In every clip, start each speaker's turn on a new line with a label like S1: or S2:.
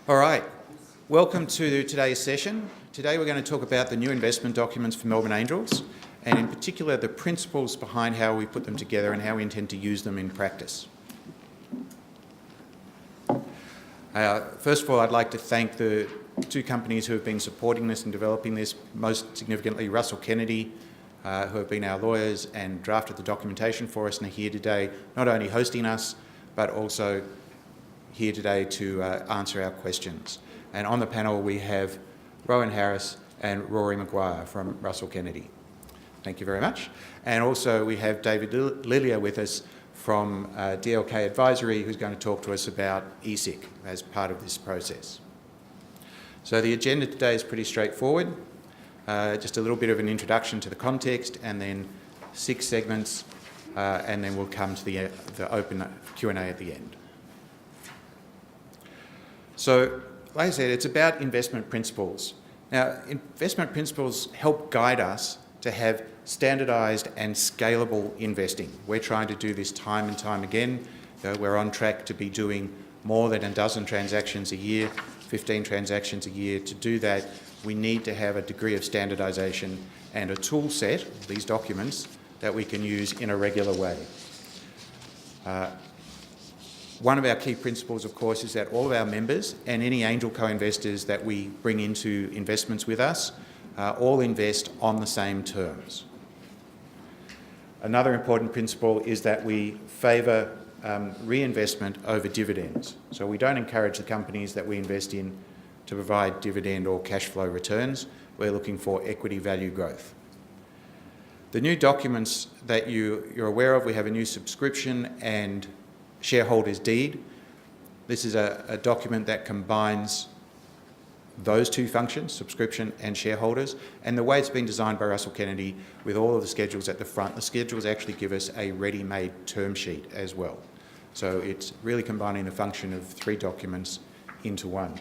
S1: All right, welcome to today's session. Today we're going to talk about the new investment documents for Melbourne Angels, and in particular the principles behind how we put them together and how we intend to use them in practice. First of all, I'd like to thank the two companies who have been supporting this and developing this, most significantly Russell Kennedy, who have been our lawyers and drafted the documentation for us and are here today, not only hosting us, but also here today to answer our questions. And on the panel we have Rowan Harris and Rory Maguire from Russell Kennedy. Thank you very much. And also we have David Lilia with us from DLK Advisory, who's going to talk to us about ESIC as part of this process. So the agenda today is pretty straightforward. Just a little bit of an introduction to the context, and then 6 segments, and then we'll come to the open Q&A at the end. So, like I said, it's about investment principles. Now, investment principles help guide us to have standardised and scalable investing. We're trying to do this time and time again. We're on track to be doing more than a dozen transactions a year, 15 transactions a year. To do that, we need to have a degree of standardisation and a tool set, these documents, that we can use in a regular way. One of our key principles, of course, is that all of our members and any angel co-investors that we bring into investments with us all invest on the same terms. Another important principle is that we favour reinvestment over dividends. So we don't encourage the companies that we invest in to provide dividend or cash flow returns. We're looking for equity value growth. The new documents that you're aware of, we have a new subscription and shareholders deed. This is a document that combines those two functions, subscription and shareholders, and the way it's been designed by Russell Kennedy with all of the schedules at the front, the schedules actually give us a ready-made term sheet as well. So it's really combining the function of 3 documents into one.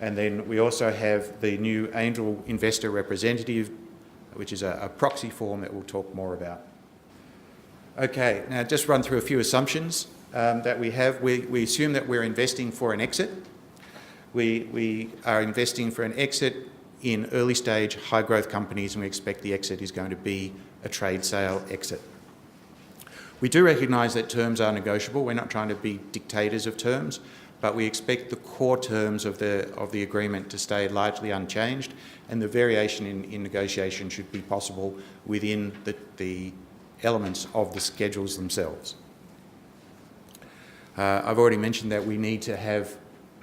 S1: And then we also have the new Angel Investor Representative, which is a proxy form that we'll talk more about. Okay, now just run through a few assumptions that we have. We assume that we're investing for an exit. We are investing for an exit in early stage high growth companies, and we expect the exit is going to be a trade sale exit. We do recognise that terms are negotiable. We're not trying to be dictators of terms, but we expect the core terms of the agreement to stay largely unchanged, and the variation in negotiation should be possible within the elements of the schedules themselves. I've already mentioned that we need to have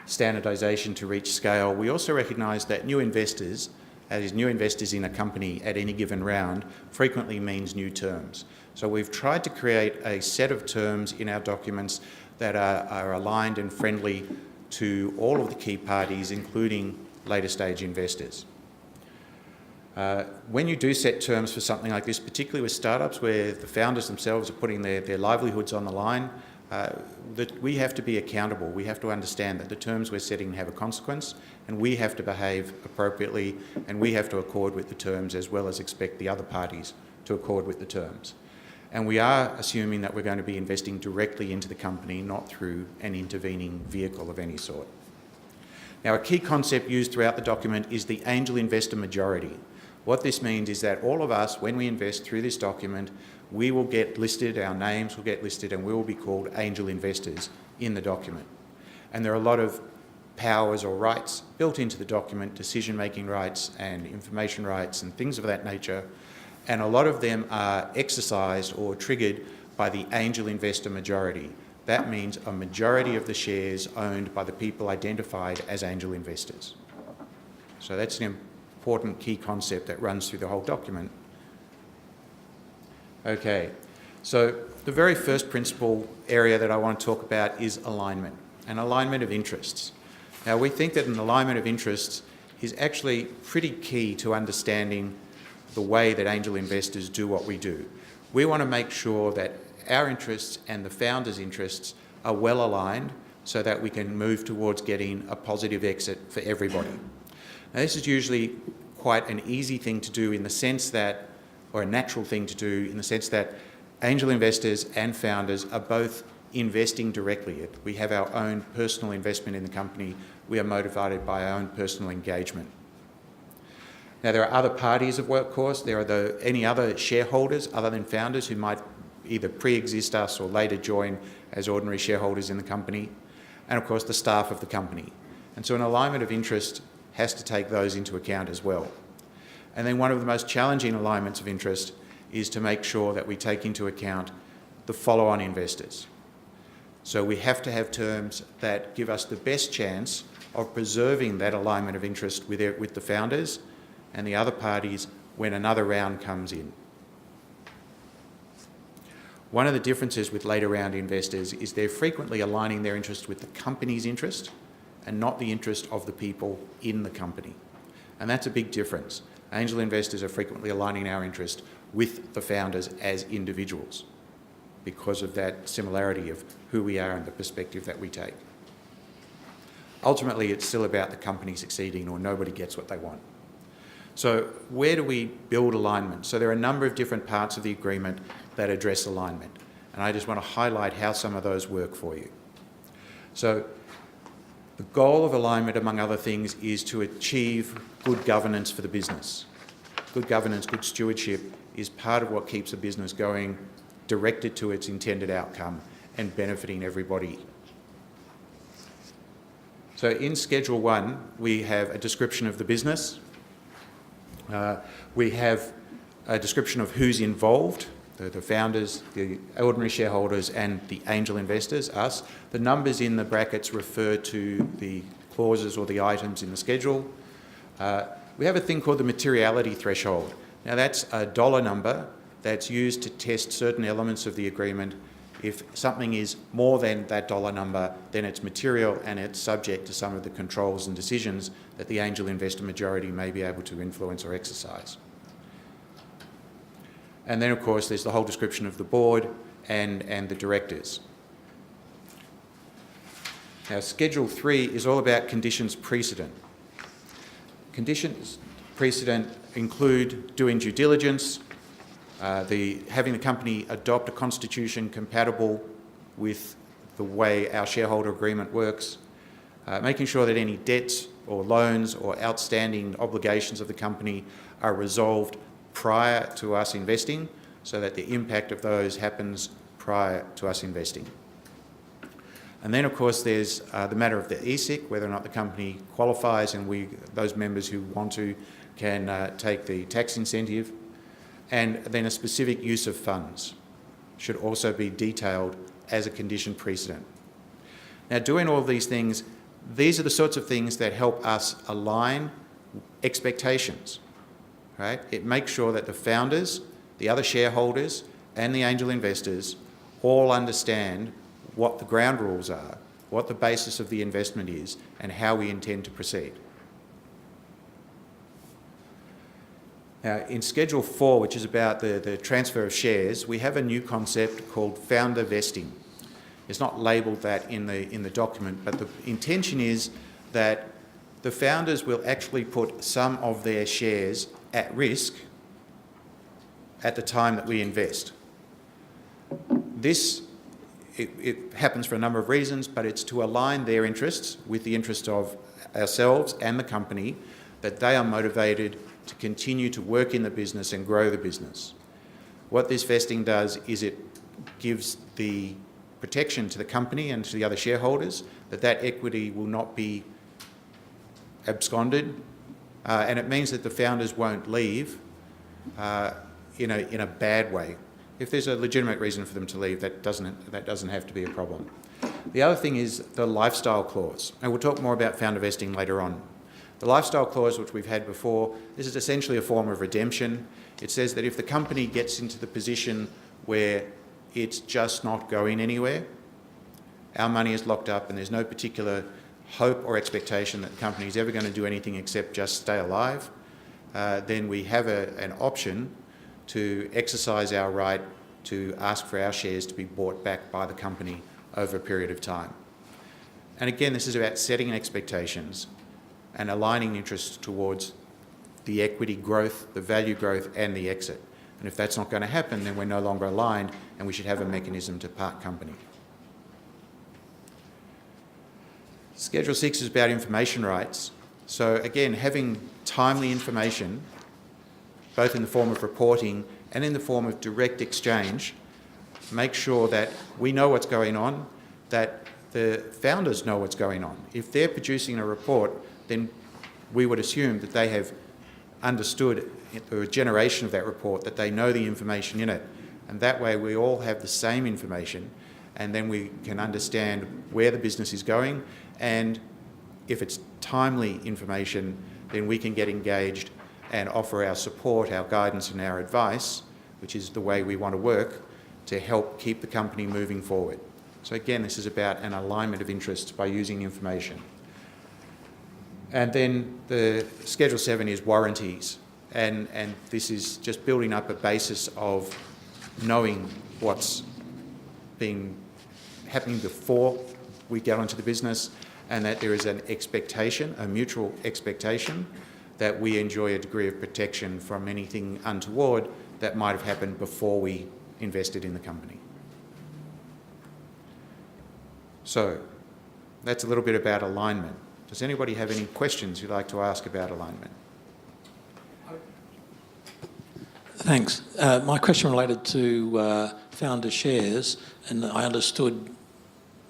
S1: standardisation to reach scale. We also recognise that new investors, that is new investors in a company at any given round, frequently means new terms. So we've tried to create a set of terms in our documents that are aligned and friendly to all of the key parties, including later stage investors. When you do set terms for something like this, particularly with startups where the founders themselves are putting their livelihoods on the line, that we have to be accountable. We have to understand that the terms we're setting have a consequence, and we have to behave appropriately, and we have to accord with the terms as well as expect the other parties to accord with the terms. And we are assuming that we're going to be investing directly into the company, not through an intervening vehicle of any sort. Now, a key concept used throughout the document is the angel investor majority. What this means is that all of us, when we invest through this document, we will get listed, our names will get listed, and we will be called angel investors in the document. And there are a lot of powers or rights built into the document, decision-making rights and information rights and things of that nature, and a lot of them are exercised or triggered by the angel investor majority. That means a majority of the shares owned by the people identified as angel investors. So that's an important key concept that runs through the whole document. Okay, so the very first principal area that I want to talk about is alignment, and alignment of interests. Now, we think that an alignment of interests is actually pretty key to understanding the way that angel investors do what we do. We want to make sure that our interests and the founders' interests are well aligned so that we can move towards getting a positive exit for everybody. Now, this is usually quite an easy thing to do in the sense that, or a natural thing to do in the sense that angel investors and founders are both investing directly. We have our own personal investment in the company. We are motivated by our own personal engagement. Now, there are other parties, of course. There are any other shareholders other than founders who might either pre-exist us or later join as ordinary shareholders in the company, and of course the staff of the company. And so an alignment of interest has to take those into account as well. And then one of the most challenging alignments of interest is to make sure that we take into account the follow-on investors. So we have to have terms that give us the best chance of preserving that alignment of interest with the founders and the other parties when another round comes in. One of the differences with later round investors is they're frequently aligning their interest with the company's interest and not the interest of the people in the company. And that's a big difference. Angel investors are frequently aligning our interest with the founders as individuals because of that similarity of who we are and the perspective that we take. Ultimately, it's still about the company succeeding or nobody gets what they want. So where do we build alignment? So there are a number of different parts of the agreement that address alignment. And I just want to highlight how some of those work for you. So the goal of alignment, among other things, is to achieve good governance for the business. Good governance, good stewardship is part of what keeps a business going, directed to its intended outcome and benefiting everybody. So in Schedule 1, we have a description of the business. We have a description of who's involved, the founders, the ordinary shareholders and the angel investors, us. The numbers in the brackets refer to the clauses or the items in the schedule. We have a thing called the materiality threshold. Now that's a dollar number that's used to test certain elements of the agreement. If something is more than that dollar number, then it's material and it's subject to some of the controls and decisions that the angel investor majority may be able to influence or exercise. And then, of course, there's the whole description of the board and the directors. Now, Schedule 3 is all about conditions precedent. Conditions precedent include doing due diligence, having the company adopt a constitution compatible with the way our shareholder agreement works, making sure that any debts or loans or outstanding obligations of the company are resolved prior to us investing, so that the impact of those happens prior to us investing. And then, of course, there's the matter of the ESIC, whether or not the company qualifies, and those members who want to can take the tax incentive. And then a specific use of funds should also be detailed as a condition precedent. Now, doing all of these things, these are the sorts of things that help us align expectations, right? It makes sure that the founders, the other shareholders, and the angel investors all understand what the ground rules are, what the basis of the investment is, and how we intend to proceed. Now, in Schedule 4, which is about the transfer of shares, we have a new concept called founder vesting. It's not labelled that in the document, but the intention is that the founders will actually put some of their shares at risk at the time that we invest. It happens for a number of reasons, but it's to align their interests with the interests of ourselves and the company, that they are motivated to continue to work in the business and grow the business. What this vesting does is it gives the protection to the company and to the other shareholders that equity will not be absconded, and it means that the founders won't leave in a bad way. If there's a legitimate reason for them to leave, that doesn't have to be a problem. The other thing is the lifestyle clause, and we'll talk more about founder vesting later on. The lifestyle clause, which we've had before, this is essentially a form of redemption. It says that if the company gets into the position where it's just not going anywhere, our money is locked up and there's no particular hope or expectation that the company is ever going to do anything except just stay alive, then we have an option to exercise our right to ask for our shares to be bought back by the company over a period of time. And again, this is about setting expectations and aligning interests towards the equity growth, the value growth and the exit. And if that's not going to happen, then we're no longer aligned and we should have a mechanism to part company. Schedule 6 is about information rights. So again, having timely information, both in the form of reporting and in the form of direct exchange, make sure that we know what's going on, that the founders know what's going on. If they're producing a report, then we would assume that they have understood through a generation of that report, that they know the information in it. And that way we all have the same information, and then we can understand where the business is going, and if it's timely information, then we can get engaged and offer our support, our guidance and our advice, which is the way we want to work, to help keep the company moving forward. So again, this is about an alignment of interests by using information. And then the Schedule 7 is warranties, and this is just building up a basis of knowing what's been happening before we get onto the business, and that there is an expectation, a mutual expectation, that we enjoy a degree of protection from anything untoward that might have happened before we invested in the company. So that's a little bit about alignment. Does anybody have any questions you'd like to ask about alignment?
S2: Thanks. My question related to founder shares, and I understood,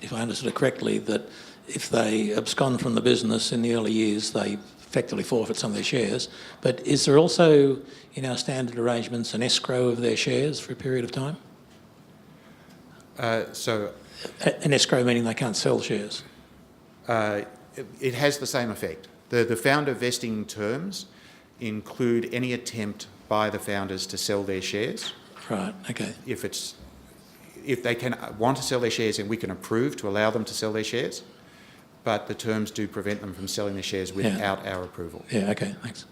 S2: if I understood it correctly, that if they abscond from the business in the early years, they effectively forfeit some of their shares. But is there also, in our standard arrangements, an escrow of their shares for a period of time? An escrow meaning they can't sell shares?
S1: It has the same effect. The founder vesting terms include any attempt by the founders to sell their shares.
S2: Right, okay.
S1: If they can want to sell their shares, and we can approve to allow them to sell their shares, but the terms do prevent them from selling their shares without our approval.
S2: Yeah, okay, thanks.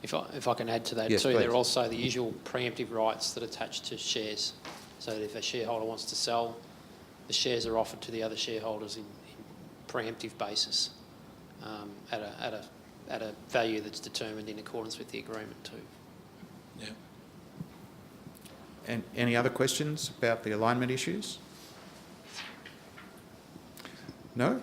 S3: If I can add to that
S1: Yes,
S3: too,
S1: please.
S3: there are also the usual preemptive rights that attach to shares. So that if a shareholder wants to sell, the shares are offered to the other shareholders in preemptive basis at a value that's determined in accordance with the agreement too.
S2: Yeah.
S1: And any other questions about the alignment issues? No?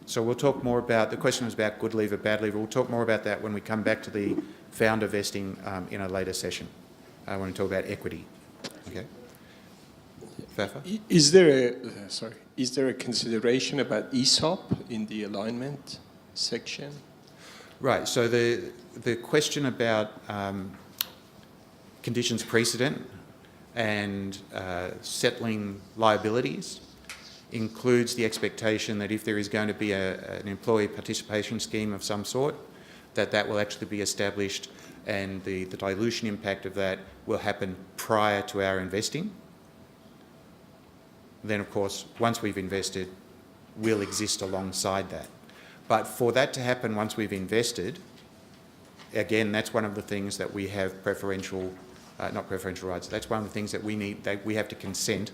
S1: So we'll talk more about, the question was about good leaver, bad leaver. We'll talk more about that when we come back to the founder vesting in a later session, when we talk about equity. Okay. Fafa?
S4: Is there a consideration about ESOP in the alignment section?
S1: Right, so the question about conditions precedent and settling liabilities includes the expectation that if there is going to be an employee participation scheme of some sort, that will actually be established, and the dilution impact of that will happen prior to our investing. Then, of course, once we've invested, we'll exist alongside that. But for that to happen once we've invested, again, that's one of the things that we have not preferential rights. That's one of the things that we need, that we have to consent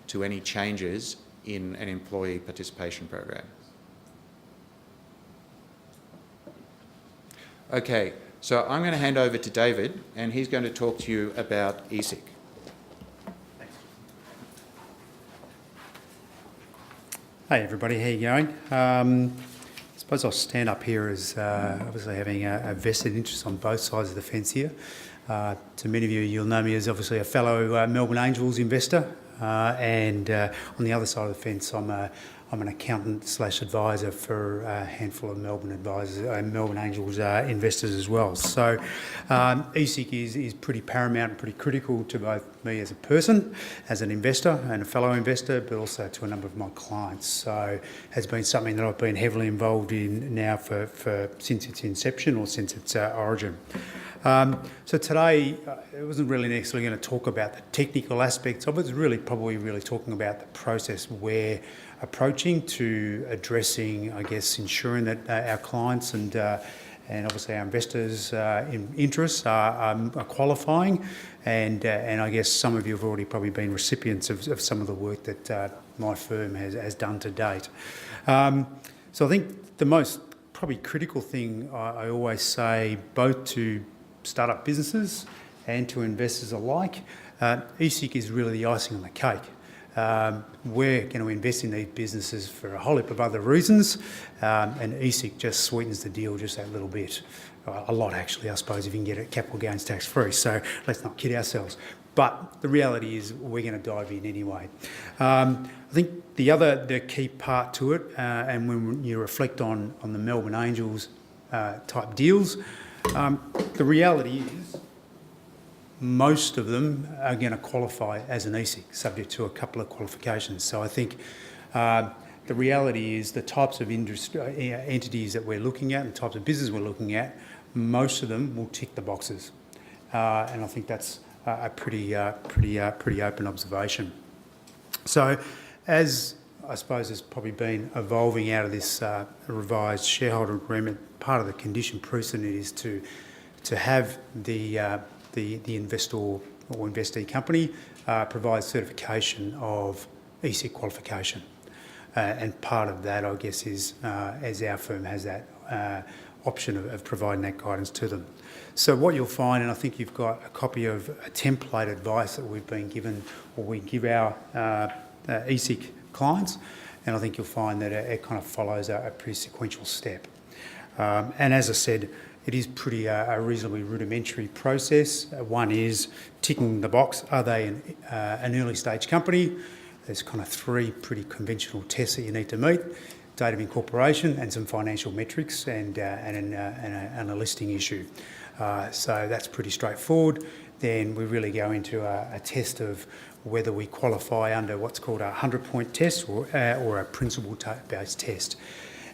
S1: to any changes in an employee participation program. Okay, so I'm going to hand over to David, and he's going to talk to you about ESIC.
S5: Hey everybody, how you going? I suppose I'll stand up here as obviously having a vested interest on both sides of the fence here. To many of you, you'll know me as obviously a fellow Melbourne Angels investor, and on the other side of the fence, I'm an accountant / advisor for a handful of Melbourne Angels investors as well. So ESIC is pretty paramount and pretty critical to both me as a person, as an investor and a fellow investor, but also to a number of my clients. So has been something that I've been heavily involved in now for since its inception or since its origin. So today, I wasn't really necessarily going to talk about the technical aspects of it. It's really talking about the process we're approaching to addressing, I guess, ensuring that our clients and obviously our investors' interests are qualifying, and I guess some of you have already probably been recipients of some of the work that my firm has done to date. So I think the most probably critical thing I always say, both to startup businesses and to investors alike, ESIC is really the icing on the cake. We're going to invest in these businesses for a whole heap of other reasons, and ESIC just sweetens the deal just that little bit. A lot, actually, I suppose, if you can get it capital gains tax free. So let's not kid ourselves. But the reality is we're going to dive in anyway. I think the key part to it, and when you reflect on the Melbourne Angels type deals, the reality is most of them are going to qualify as an ESIC, subject to a couple of qualifications. So I think the reality is the types of entities that we're looking at, and the types of business we're looking at, most of them will tick the boxes, and I think that's a pretty open observation. So, as I suppose has probably been evolving out of this revised shareholder agreement, part of the condition precedent is to have the investor or investee company provide certification of ESIC qualification. And part of that, I guess, is as our firm has that option of providing that guidance to them. So what you'll find, and I think you've got a copy of a template advice that we've been given, or we give our ESIC clients, and I think you'll find that it kind of follows a pretty sequential step. And as I said, it is pretty a reasonably rudimentary process. One is ticking the box, are they an early stage company? There's kind of three pretty conventional tests that you need to meet: date of incorporation and some financial metrics, and a listing issue. So that's pretty straightforward. Then we really go into a test of whether we qualify under what's called a 100-point test or a principle-based test.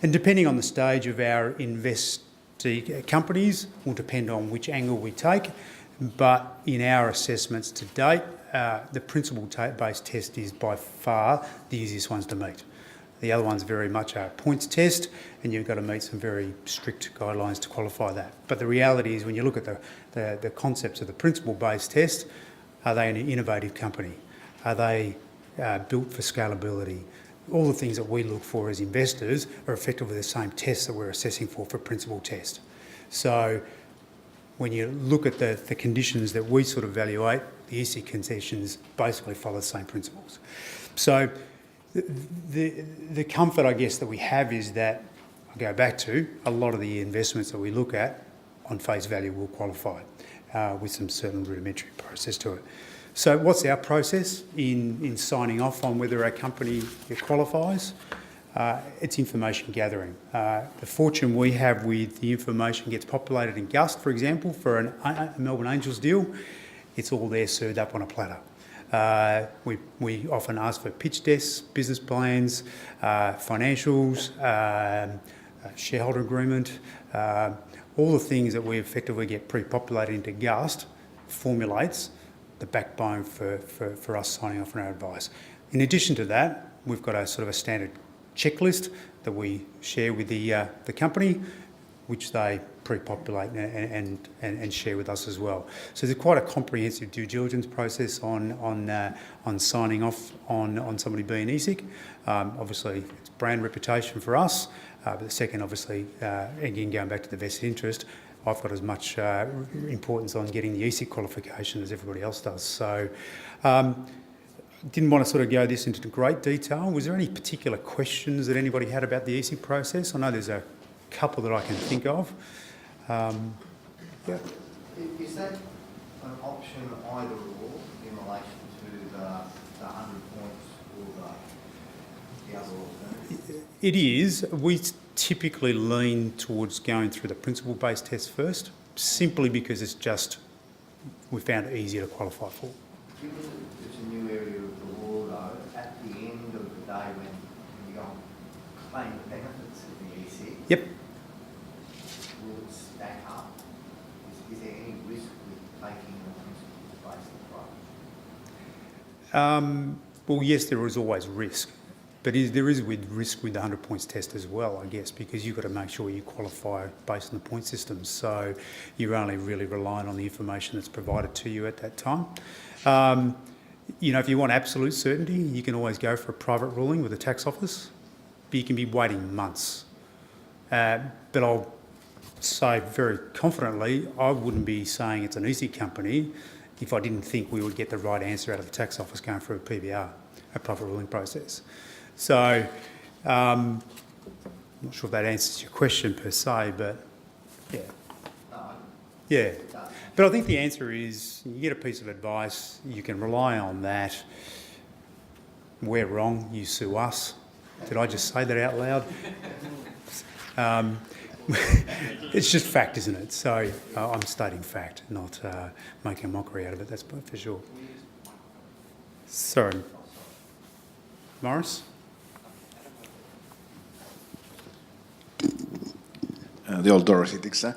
S5: And depending on the stage of our investee companies, will depend on which angle we take. But in our assessments to date, the principle-based test is by far the easiest ones to meet. The other one's very much a points test, and you've got to meet some very strict guidelines to qualify that. But the reality is, when you look at the concepts of the principle-based test, are they an innovative company? Are they built for scalability? All the things that we look for as investors are effectively the same tests that we're assessing for principle test. So when you look at the conditions that we sort of evaluate, the ESIC concessions basically follow the same principles. So the comfort, I guess, that we have is that, I go back to, a lot of the investments that we look at on face value will qualify with some certain rudimentary process to it. So what's our process in signing off on whether a company qualifies? It's information gathering. The fortune we have with the information gets populated in GUST, for example, for a Melbourne Angels deal, it's all there served up on a platter. We often ask for pitch decks, business plans, financials, shareholder agreement, all the things that we effectively get pre-populated into GUST formulates the backbone for us signing off on our advice. In addition to that, we've got a sort of a standard checklist that we share with the company, which they pre-populate and share with us as well. So there's quite a comprehensive due diligence process on signing off on somebody being ESIC. Obviously, it's brand reputation for us, but the second, obviously, again, going back to the vested interest, I've got as much importance on getting the ESIC qualification as everybody else does. So didn't want to sort of go this into great detail. Was there any particular questions that anybody had about the ESIC process? I know there's a couple that I can think of. Yeah.
S6: Is that an option either or in relation to the 100 points or the other alternative?
S5: It is. We typically lean towards going through the principle-based test first, simply because it's just, we found it easier to qualify for.
S6: Given that it's a new area of the law, though, at the end of the day when you go and claim the benefits of the ESIC,
S5: Yep.
S6: will it stack up? Is there any risk with taking the principle-based approach?
S5: Well, yes, there is always risk. But there is risk with the 100 points test as well, I guess, because you've got to make sure you qualify based on the point system. So you're only really relying on the information that's provided to you at that time. If you want absolute certainty, you can always go for a private ruling with the tax office, but you can be waiting months. But I'll say very confidently, I wouldn't be saying it's an ESIC company if I didn't think we would get the right answer out of the tax office going through a PBR. a profit ruling process. So, I'm not sure if that answers your question per se, but yeah.
S6: No,
S5: Yeah.
S6: no.
S5: But I think the answer is you get a piece of advice, you can rely on that. We're wrong, you sue us. Did I just say that out loud? It's just fact, isn't it? So I'm stating fact, not making a mockery out of it, that's for sure. Sorry. Morris?
S7: The old Dorothy Dixer.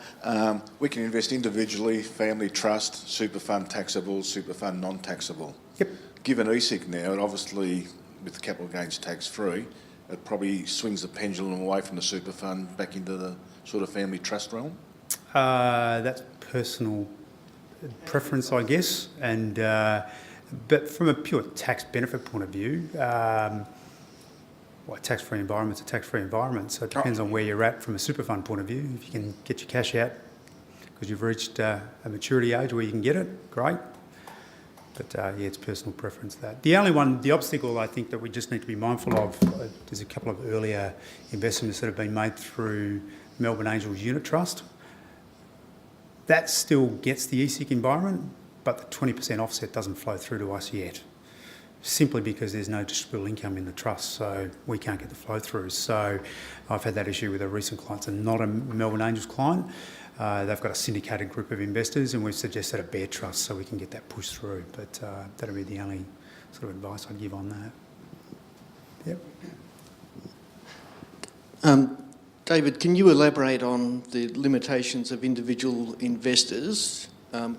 S7: We can invest individually, family trust, super fund taxable, super fund non-taxable.
S5: Yep.
S7: Given ESIC now, it obviously, with capital gains tax-free, it probably swings the pendulum away from the super fund back into the sort of family trust realm.
S5: That's personal preference, I guess, and but from a pure tax benefit point of view, well, a tax-free environment's a tax-free environment, so it depends on where you're at from a super fund point of view. If you can get your cash out because you've reached a maturity age where you can get it, great. But yeah, it's personal preference that. The obstacle I think that we just need to be mindful of, there's a couple of earlier investments that have been made through Melbourne Angels Unit Trust. That still gets the ESIC environment, but the 20% offset doesn't flow through to us yet, simply because there's no distributable income in the trust, so we can't get the flow through. So I've had that issue with a recent client, and not a Melbourne Angels client. They've got a syndicated group of investors, and we've suggested a bare trust so we can get that pushed through. But that'll be the only sort of advice I'd give on that. Yep.
S8: David, can you elaborate on the limitations of individual investors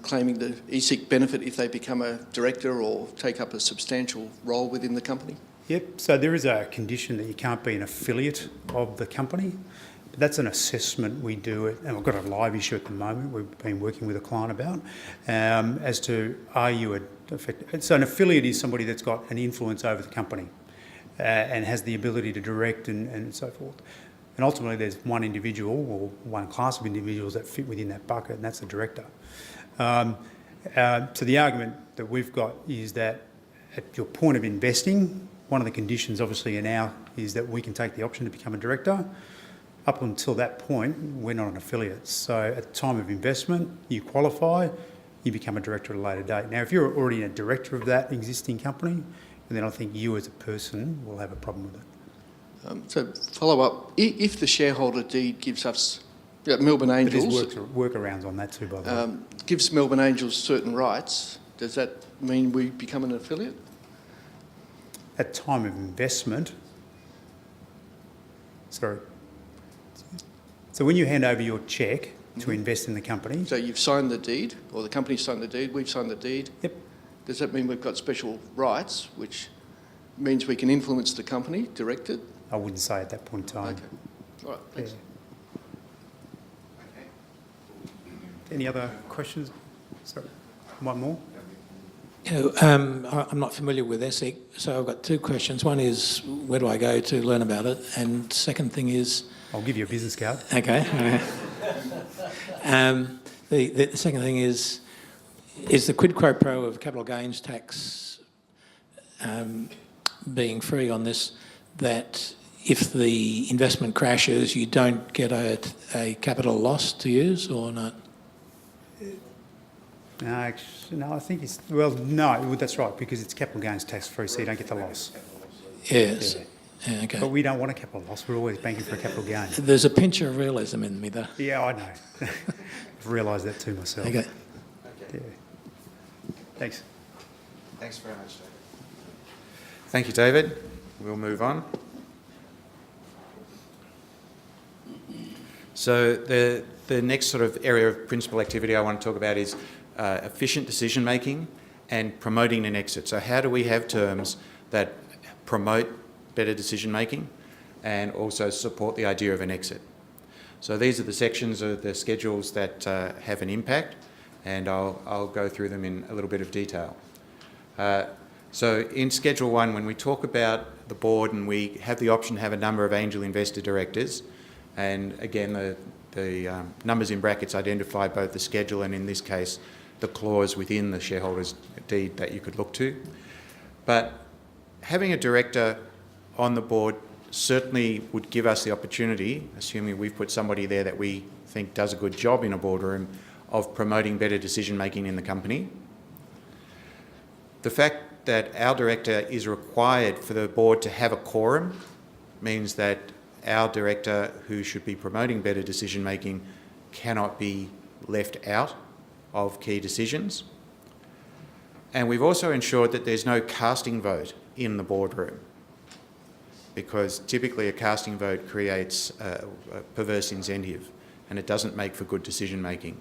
S8: claiming the ESIC benefit if they become a director or take up a substantial role within the company?
S5: Yep, so there is a condition that you can't be an affiliate of the company. But that's an assessment we do, and we've got a live issue at the moment we've been working with a client about, as to are you so an affiliate is somebody that's got an influence over the company and has the ability to direct and so forth. And ultimately there's one individual or one class of individuals that fit within that bucket, and that's the director. So the argument that we've got is that at your point of investing, one of the conditions obviously is that we can take the option to become a director. Up until that point, we're not an affiliate. So at the time of investment, you qualify, you become a director at a later date. Now, if you're already a director of that existing company, then I think you as a person will have a problem with it.
S8: So follow up, if the shareholder deed gives us, Melbourne Angels...
S5: There's workarounds on that too, by the way.
S8: Gives Melbourne Angels certain rights, does that mean we become an affiliate?
S5: At time of investment, sorry. So when you hand over your cheque to invest in the company...
S8: So you've signed the deed, or the company's signed the deed, we've signed the deed.
S5: Yep.
S8: Does that mean we've got special rights, which means we can influence the company, direct it?
S5: I wouldn't say at that point in time.
S8: Okay. All right, thanks.
S5: Yeah. Any other questions? Sorry, one more?
S2: I'm not familiar with ESIC, so I've got two questions. One is, where do I go to learn about it? And second thing is...
S5: I'll give you a business card.
S2: Okay. The second thing is the quid pro quo of capital gains tax being free on this, that if the investment crashes, you don't get a capital loss to use, or not?
S5: No, actually, no, I think it's... Well, no, that's right, because it's capital gains tax-free, so you don't get the loss.
S2: Yes.
S5: Yeah.
S2: Yeah, okay.
S5: But we don't want a capital loss. We're always banking for a capital gain.
S2: There's a pinch of realism in me, though.
S5: Yeah, I know. I've realised that too myself.
S2: Okay.
S5: Yeah. Thanks.
S1: Thanks very much, David. Thank you, David. We'll move on. So the next sort of area of principal activity I want to talk about is efficient decision making and promoting an exit. So how do we have terms that promote better decision making and also support the idea of an exit? So these are the sections of the schedules that have an impact, and I'll go through them in a little bit of detail. So in Schedule 1, when we talk about the board and we have the option to have a number of angel investor directors, and again the numbers in brackets identify both the schedule and, in this case, the clause within the shareholders' deed that you could look to. But having a director on the board certainly would give us the opportunity, assuming we've put somebody there that we think does a good job in a boardroom, of promoting better decision making in the company. The fact that our director is required for the board to have a quorum means that our director, who should be promoting better decision making, cannot be left out of key decisions. And we've also ensured that there's no casting vote in the boardroom, because typically a casting vote creates a perverse incentive and it doesn't make for good decision making.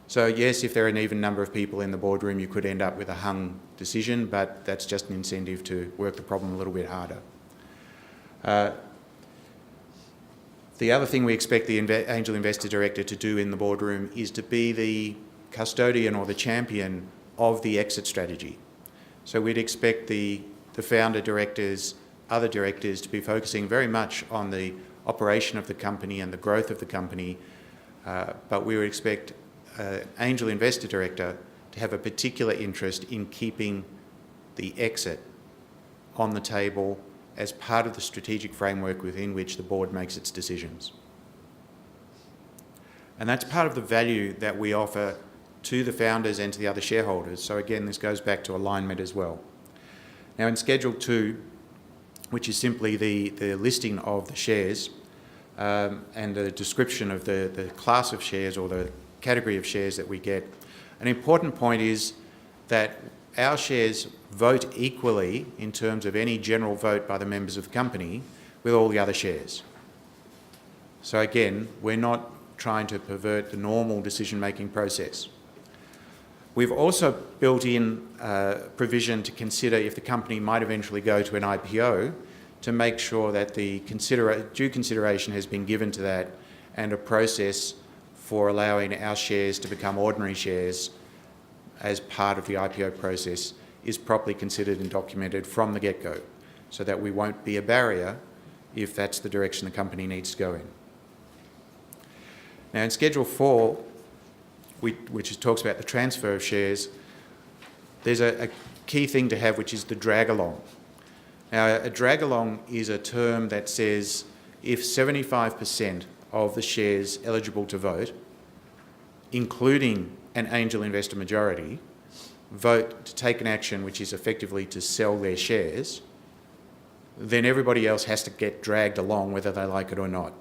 S1: So yes, if there are an even number of people in the boardroom, you could end up with a hung decision, but that's just an incentive to work the problem a little bit harder. The other thing we expect the angel investor director to do in the boardroom is to be the custodian or the champion of the exit strategy. So we'd expect the founder directors, other directors to be focusing very much on the operation of the company and the growth of the company, but we would expect angel investor director to have a particular interest in keeping the exit on the table as part of the strategic framework within which the board makes its decisions. And that's part of the value that we offer to the founders and to the other shareholders. So again, this goes back to alignment as well. Now in Schedule 2, which is simply the listing of the shares and the description of the class of shares or the category of shares that we get, an important point is that our shares vote equally in terms of any general vote by the members of the company with all the other shares. So again, we're not trying to pervert the normal decision-making process. We've also built in provision to consider if the company might eventually go to an IPO, to make sure that the due consideration has been given to that and a process for allowing our shares to become ordinary shares as part of the IPO process is properly considered and documented from the get-go, so that we won't be a barrier if that's the direction the company needs to go in. Now in Schedule 4, which talks about the transfer of shares, there's a key thing to have, which is the drag-along. Now a drag-along is a term that says if 75% of the shares eligible to vote, including an angel investor majority, vote to take an action which is effectively to sell their shares, then everybody else has to get dragged along whether they like it or not.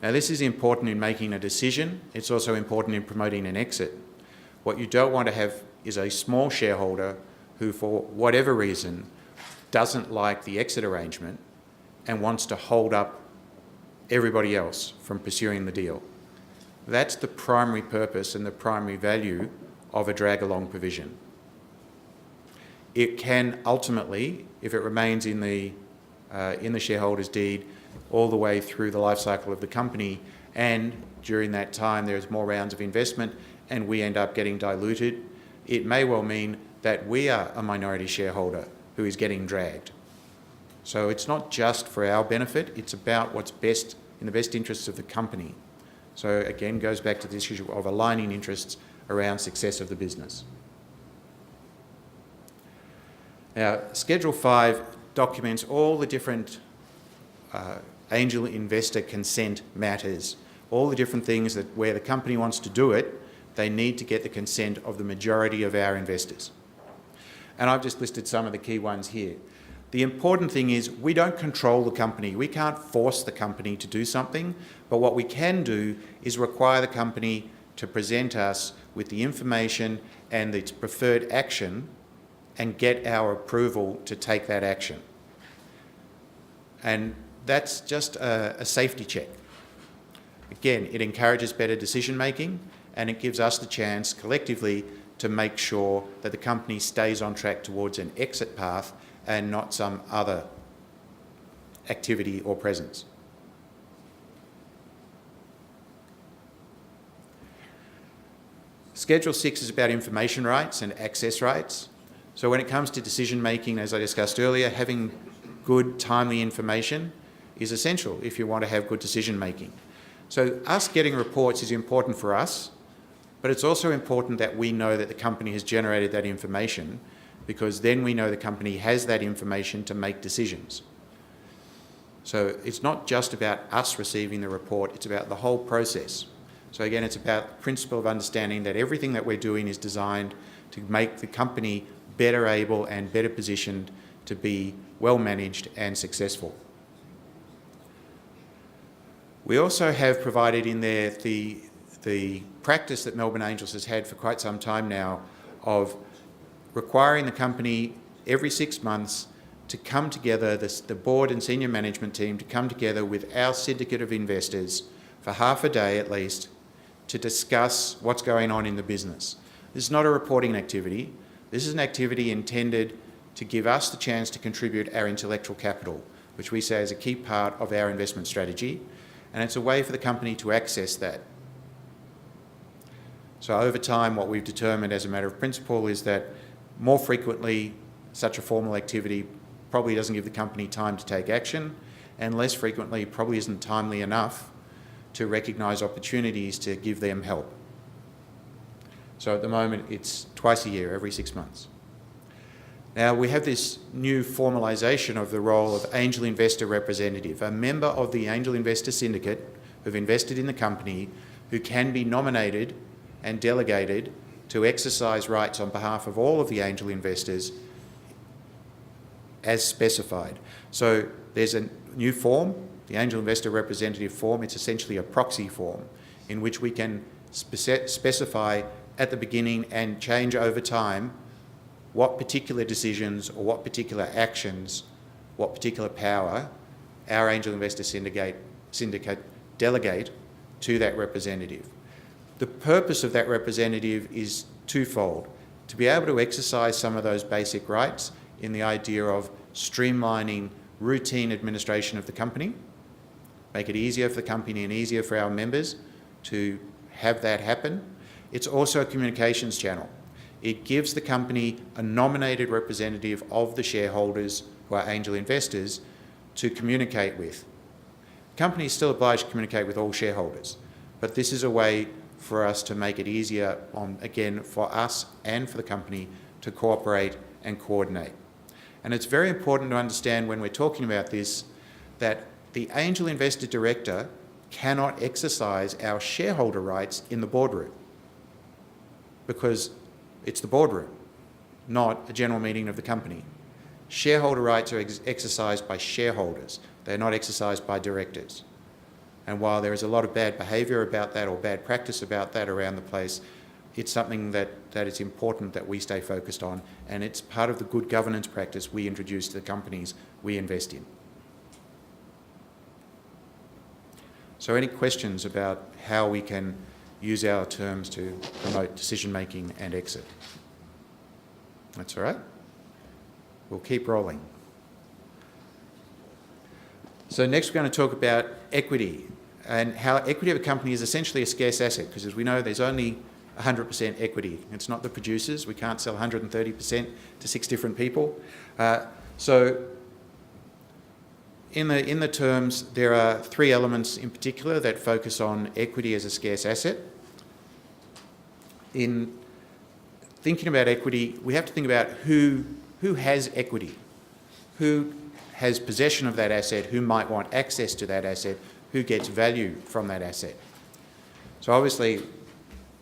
S1: Now this is important in making a decision. It's also important in promoting an exit. What you don't want to have is a small shareholder who, for whatever reason, doesn't like the exit arrangement and wants to hold up everybody else from pursuing the deal. That's the primary purpose and the primary value of a drag-along provision. It can ultimately, if it remains in the shareholder's deed all the way through the life cycle of the company, and during that time there's more rounds of investment and we end up getting diluted, it may well mean that we are a minority shareholder who is getting dragged. So it's not just for our benefit, it's about what's best in the best interests of the company. So again, goes back to this issue of aligning interests around success of the business. Now, Schedule 5 documents all the different angel investor consent matters, all the different things that where the company wants to do it, they need to get the consent of the majority of our investors. And I've just listed some of the key ones here. The important thing is we don't control the company. We can't force the company to do something, but what we can do is require the company to present us with the information and its preferred action and get our approval to take that action. And that's just a safety check. Again, it encourages better decision making and it gives us the chance collectively to make sure that the company stays on track towards an exit path and not some other activity or presence. Schedule 6 is about information rights and access rights. So when it comes to decision making, as I discussed earlier, having good, timely information is essential if you want to have good decision making. So us getting reports is important for us, but it's also important that we know that the company has generated that information, because then we know the company has that information to make decisions. So it's not just about us receiving the report, it's about the whole process. So again, it's about the principle of understanding that everything that we're doing is designed to make the company better able and better positioned to be well managed and successful. We also have provided in there the practice that Melbourne Angels has had for quite some time now of requiring the company every 6 months to come together, the board and senior management team to come together with our syndicate of investors for half a day at least to discuss what's going on in the business. This is not a reporting activity. This is an activity intended to give us the chance to contribute our intellectual capital, which we say is a key part of our investment strategy, and it's a way for the company to access that. So over time, what we've determined as a matter of principle is that more frequently, such a formal activity probably doesn't give the company time to take action, and less frequently probably isn't timely enough to recognise opportunities to give them help. So at the moment, it's twice a year, every 6 months. Now, we have this new formalisation of the role of angel investor representative, a member of the angel investor syndicate who've invested in the company who can be nominated and delegated to exercise rights on behalf of all of the angel investors as specified. So there's a new form, the angel investor representative form. It's essentially a proxy form in which we can specify at the beginning and change over time what particular decisions or what particular actions, what particular power our angel investor syndicate delegate to that representative. The purpose of that representative is twofold: to be able to exercise some of those basic rights in the idea of streamlining routine administration of the company, make it easier for the company and easier for our members to have that happen. It's also a communications channel. It gives the company a nominated representative of the shareholders who are angel investors to communicate with. The company is still obliged to communicate with all shareholders, but this is a way for us to make it easier, again, for us and for the company to cooperate and coordinate. And it's very important to understand when we're talking about this that the angel investor director cannot exercise our shareholder rights in the boardroom, because it's the boardroom, not a general meeting of the company. Shareholder rights are exercised by shareholders. They're not exercised by directors. And while there is a lot of bad behaviour about that or bad practice about that around the place, it's something that it's important that we stay focused on, and it's part of the good governance practice we introduce to the companies we invest in. So any questions about how we can use our terms to promote decision-making and exit? That's all right. We'll keep rolling. So next we're going to talk about equity and how equity of a company is essentially a scarce asset, because as we know, there's only 100% equity. It's not the producers. We can't sell 130% to 6 different people. So in the terms, there are 3 elements in particular that focus on equity as a scarce asset. In thinking about equity, we have to think about who has equity, who has possession of that asset, who might want access to that asset, who gets value from that asset. So obviously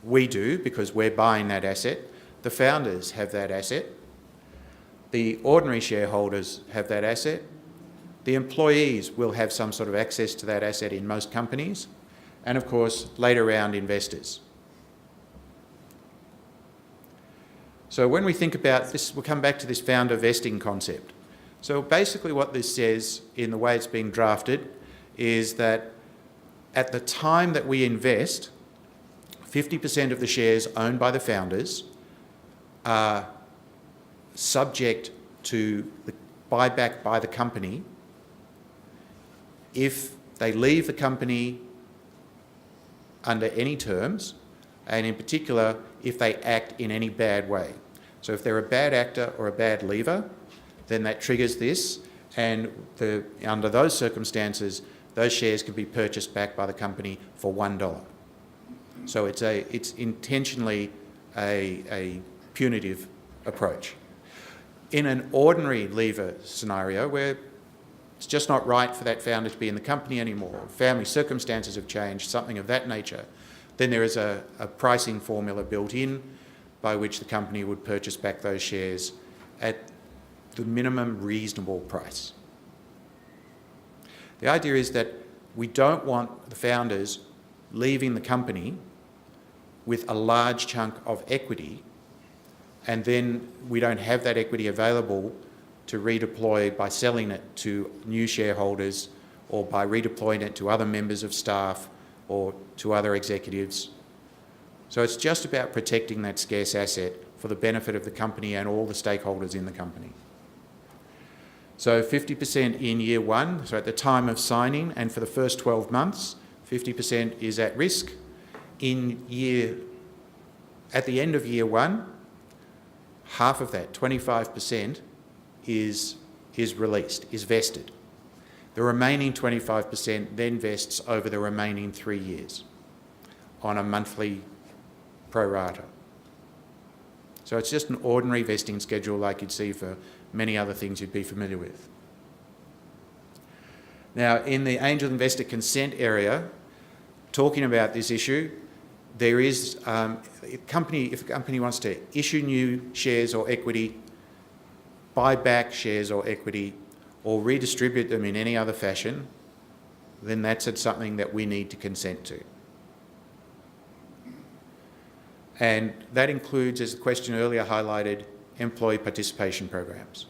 S1: we do, because we're buying that asset. The founders have that asset. The ordinary shareholders have that asset. The employees will have some sort of access to that asset in most companies. And of course, later round investors. So when we think about this, we'll come back to this founder vesting concept. So basically what this says in the way it's being drafted is that at the time that we invest, 50% of the shares owned by the founders are subject to the buyback by the company if they leave the company under any terms, and in particular, if they act in any bad way. So if they're a bad actor or a bad leaver, then that triggers this, and under those circumstances, those shares can be purchased back by the company for $1. So it's intentionally a punitive approach. In an ordinary leaver scenario where it's just not right for that founder to be in the company anymore, family circumstances have changed, something of that nature, then there is a pricing formula built in by which the company would purchase back those shares at the minimum reasonable price. The idea is that we don't want the founders leaving the company with a large chunk of equity, and then we don't have that equity available to redeploy by selling it to new shareholders or by redeploying it to other members of staff or to other executives. So it's just about protecting that scarce asset for the benefit of the company and all the stakeholders in the company. So 50% in year one, so at the time of signing, and for the first 12 months, 50% is at risk. At the end of year one, half of that, 25%, is released, is vested. The remaining 25% then vests over the remaining 3 years on a monthly pro rata. So it's just an ordinary vesting schedule like you'd see for many other things you'd be familiar with. Now, in the angel investor consent area, talking about this issue, there is, if a company wants to issue new shares or equity, buy back shares or equity, or redistribute them in any other fashion, then that's something that we need to consent to. And that includes, as the question earlier highlighted, employee participation programs.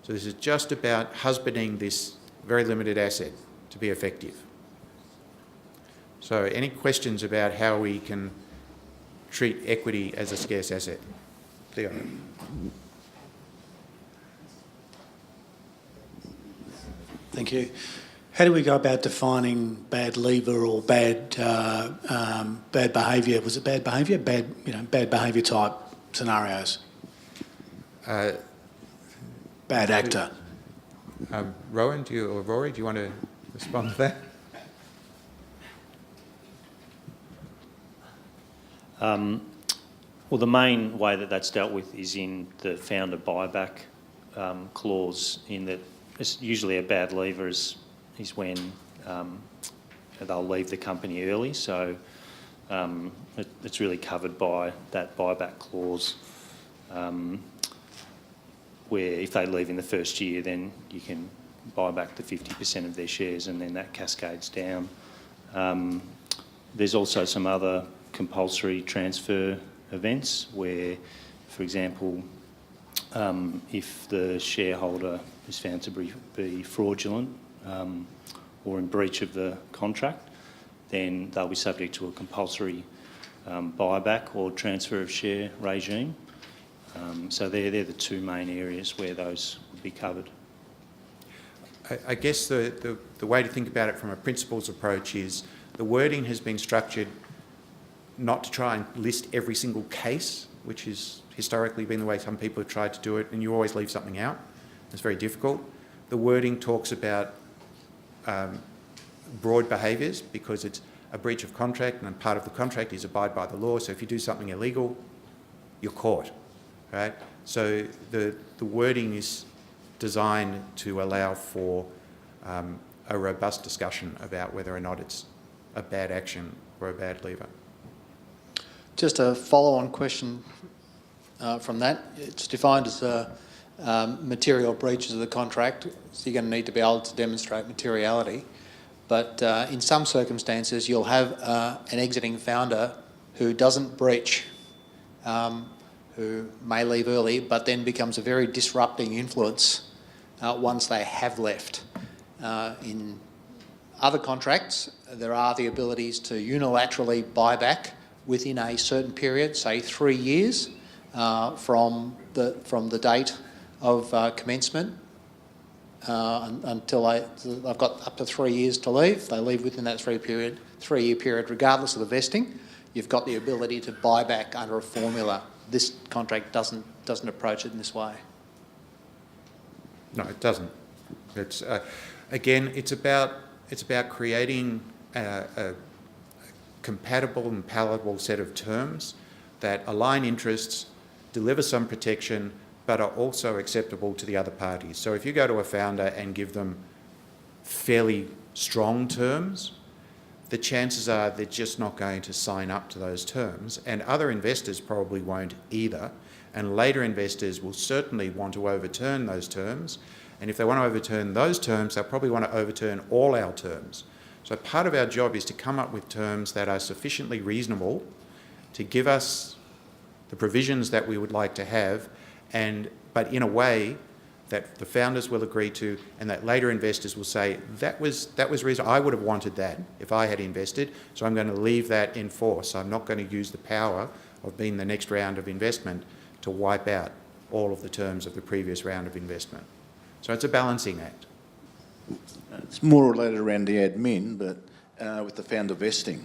S1: So this is just about husbanding this very limited asset to be effective. So any questions about how we can treat equity as a scarce asset? Theo.
S9: Thank you. How do we go about defining bad leaver or bad behaviour? Was it bad behaviour? Bad behaviour type scenarios. Bad actor.
S1: Rowan, or Rory, do you want to respond to that?
S10: Well, the main way that that's dealt with is in the founder buyback clause, in that it's usually a bad lever is when they'll leave the company early. So it's really covered by that buyback clause, where if they leave in the first year, then you can buy back the 50% of their shares, and then that cascades down. There's also some other compulsory transfer events where, for example, if the shareholder is found to be fraudulent or in breach of the contract, then they'll be subject to a compulsory buyback or transfer of share regime. So they're the two main areas where those would be covered.
S1: I guess the way to think about it from a principles approach is the wording has been structured not to try and list every single case, which has historically been the way some people have tried to do it, and you always leave something out. It's very difficult. The wording talks about broad behaviours because it's a breach of contract, and part of the contract is abide by the law. So if you do something illegal, you're caught, right? So the wording is designed to allow for a robust discussion about whether or not it's a bad action or a bad lever.
S11: Just a follow-on question from that. It's defined as material breaches of the contract, so you're going to need to be able to demonstrate materiality. But in some circumstances, you'll have an exiting founder who doesn't breach, who may leave early, but then becomes a very disrupting influence once they have left. In other contracts, there are the abilities to unilaterally buy back within a certain period, say 3 years from the date of commencement until they've got up to 3 years to leave. They leave within that 3 year period, regardless of the vesting. You've got the ability to buy back under a formula. This contract doesn't approach it in this way.
S1: No, it doesn't. It's again, it's about creating a compatible and palatable set of terms that align interests, deliver some protection, but are also acceptable to the other parties. So if you go to a founder and give them fairly strong terms, the chances are they're just not going to sign up to those terms, and other investors probably won't either, and later investors will certainly want to overturn those terms, and if they want to overturn those terms, they'll probably want to overturn all our terms. So part of our job is to come up with terms that are sufficiently reasonable to give us the provisions that we would like to have, but in a way that the founders will agree to, and that later investors will say, that was reasonable. I would have wanted that if I had invested, so I'm going to leave that in force. I'm not going to use the power of being the next round of investment to wipe out all of the terms of the previous round of investment. So it's a balancing act.
S7: It's more related around the admin, but with the founder vesting.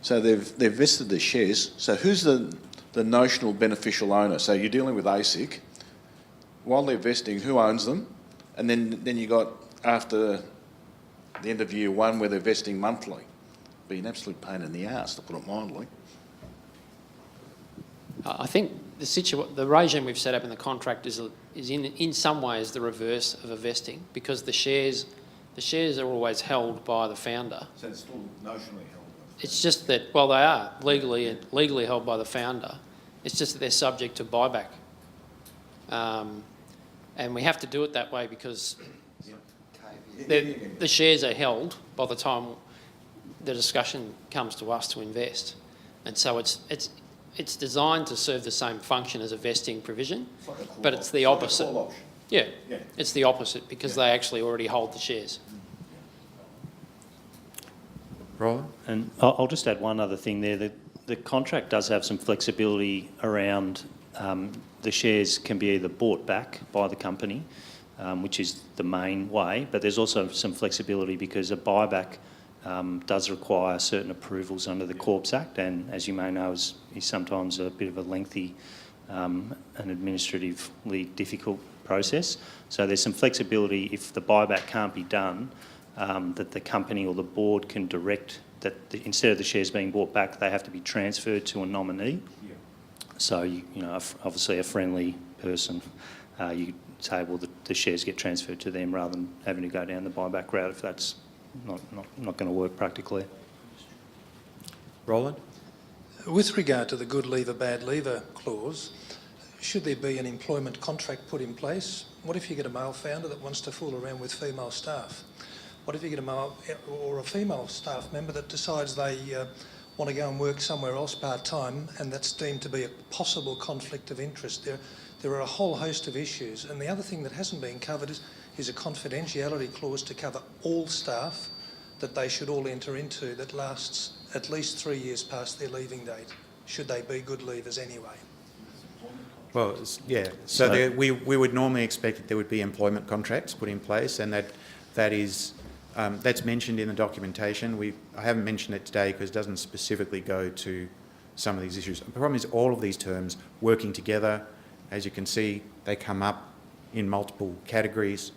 S7: So they've vested their shares. So who's the notional beneficial owner? So you're dealing with ASIC. While they're vesting, who owns them? And then you got, after the end of year one, where they're vesting monthly. Be an absolute pain in the arse, to put it mildly.
S3: I think the regime we've set up in the contract is in some ways the reverse of a vesting, because the shares are always held by the founder.
S7: So it's still notionally held?
S3: It's just that, well, they are legally held by the founder. It's just that they're subject to buyback. And we have to do it that way because the shares are held by the time the discussion comes to us to invest. And so it's designed to serve the same function as a vesting provision, but it's the opposite.
S7: Like a call option.
S3: Yeah,
S7: Yeah.
S3: it's the opposite because they actually already hold the shares.
S1: Roland?
S10: And I'll just add one other thing there. The contract does have some flexibility around the shares can be either bought back by the company, which is the main way, but there's also some flexibility because a buyback does require certain approvals under the Corps Act, and as you may know, is sometimes a bit of a lengthy and administratively difficult process. So there's some flexibility if the buyback can't be done, that the company or the board can direct that instead of the shares being bought back, they have to be transferred to a nominee. Yeah. So, obviously a friendly person, you say, well, the shares get transferred to them rather than having to go down the buyback route if that's not going to work practically.
S1: Roland?
S2: With regard to the good leaver, bad leaver clause, should there be an employment contract put in place? What if you get a male founder that wants to fool around with female staff? What if you get a male or a female staff member that decides they want to go and work somewhere else part-time and that's deemed to be a possible conflict of interest? There are a whole host of issues. And the other thing that hasn't been covered is a confidentiality clause to cover all staff that they should all enter into that lasts at least 3 years past their leaving date, should they be good leavers anyway.
S1: Well, yeah. So we would normally expect that there would be employment contracts put in place, and that is that's mentioned in the documentation. I haven't mentioned it today because it doesn't specifically go to some of these issues. The problem is all of these terms working together. As you can see, they come up in multiple categories.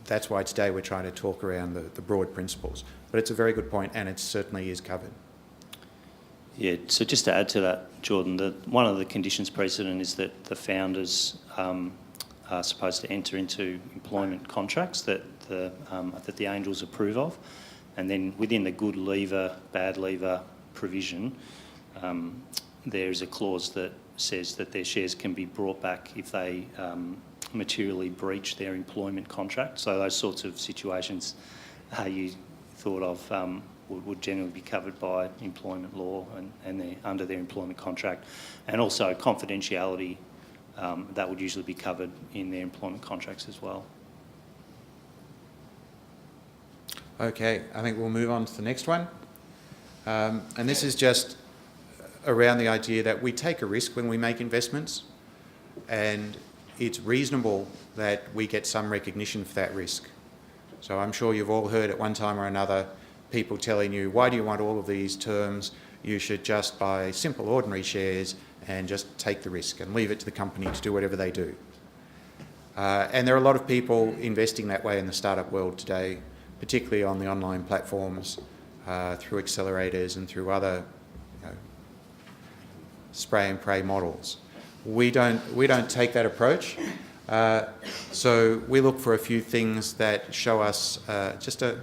S1: That's why today we're trying to talk around the broad principles. But it's a very good point, and it certainly is covered.
S10: Yeah, so just to add to that, Jordan, one of the conditions precedent is that the founders are supposed to enter into employment contracts that the Angels approve of, and then within the good leaver, bad leaver provision, there is a clause that says that their shares can be brought back if they materially breach their employment contract. So those sorts of situations you thought of would generally be covered by employment law and under their employment contract, and also confidentiality that would usually be covered in their employment contracts as well.
S1: Okay, I think we'll move on to the next one. And this is just around the idea that we take a risk when we make investments, and it's reasonable that we get some recognition for that risk. So I'm sure you've all heard at one time or another people telling you, why do you want all of these terms? You should just buy simple ordinary shares and just take the risk and leave it to the company to do whatever they do. And there are a lot of people investing that way in the startup world today, particularly on the online platforms, through accelerators and through other spray and pray models. We don't take that approach. So we look for a few things that show us just a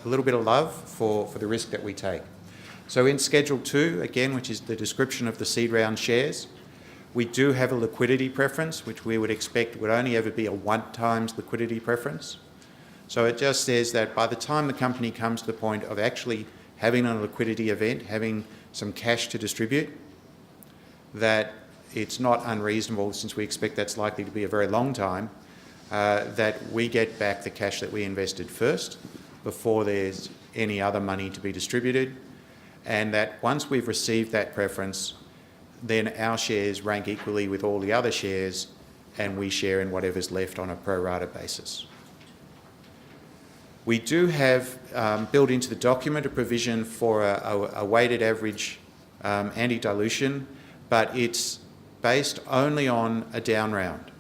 S1: little bit of love for the risk that we take. So in Schedule 2, again, which is the description of the seed round shares, we do have a liquidity preference, which we would expect would only ever be a 1x liquidity preference. So it just says that by the time the company comes to the point of actually having a liquidity event, having some cash to distribute, that it's not unreasonable, since we expect that's likely to be a very long time, that we get back the cash that we invested first before there's any other money to be distributed, and that once we've received that preference, then our shares rank equally with all the other shares and we share in whatever's left on a pro rata basis. We do have built into the document a provision for a weighted average anti-dilution, but it's based only on a down round.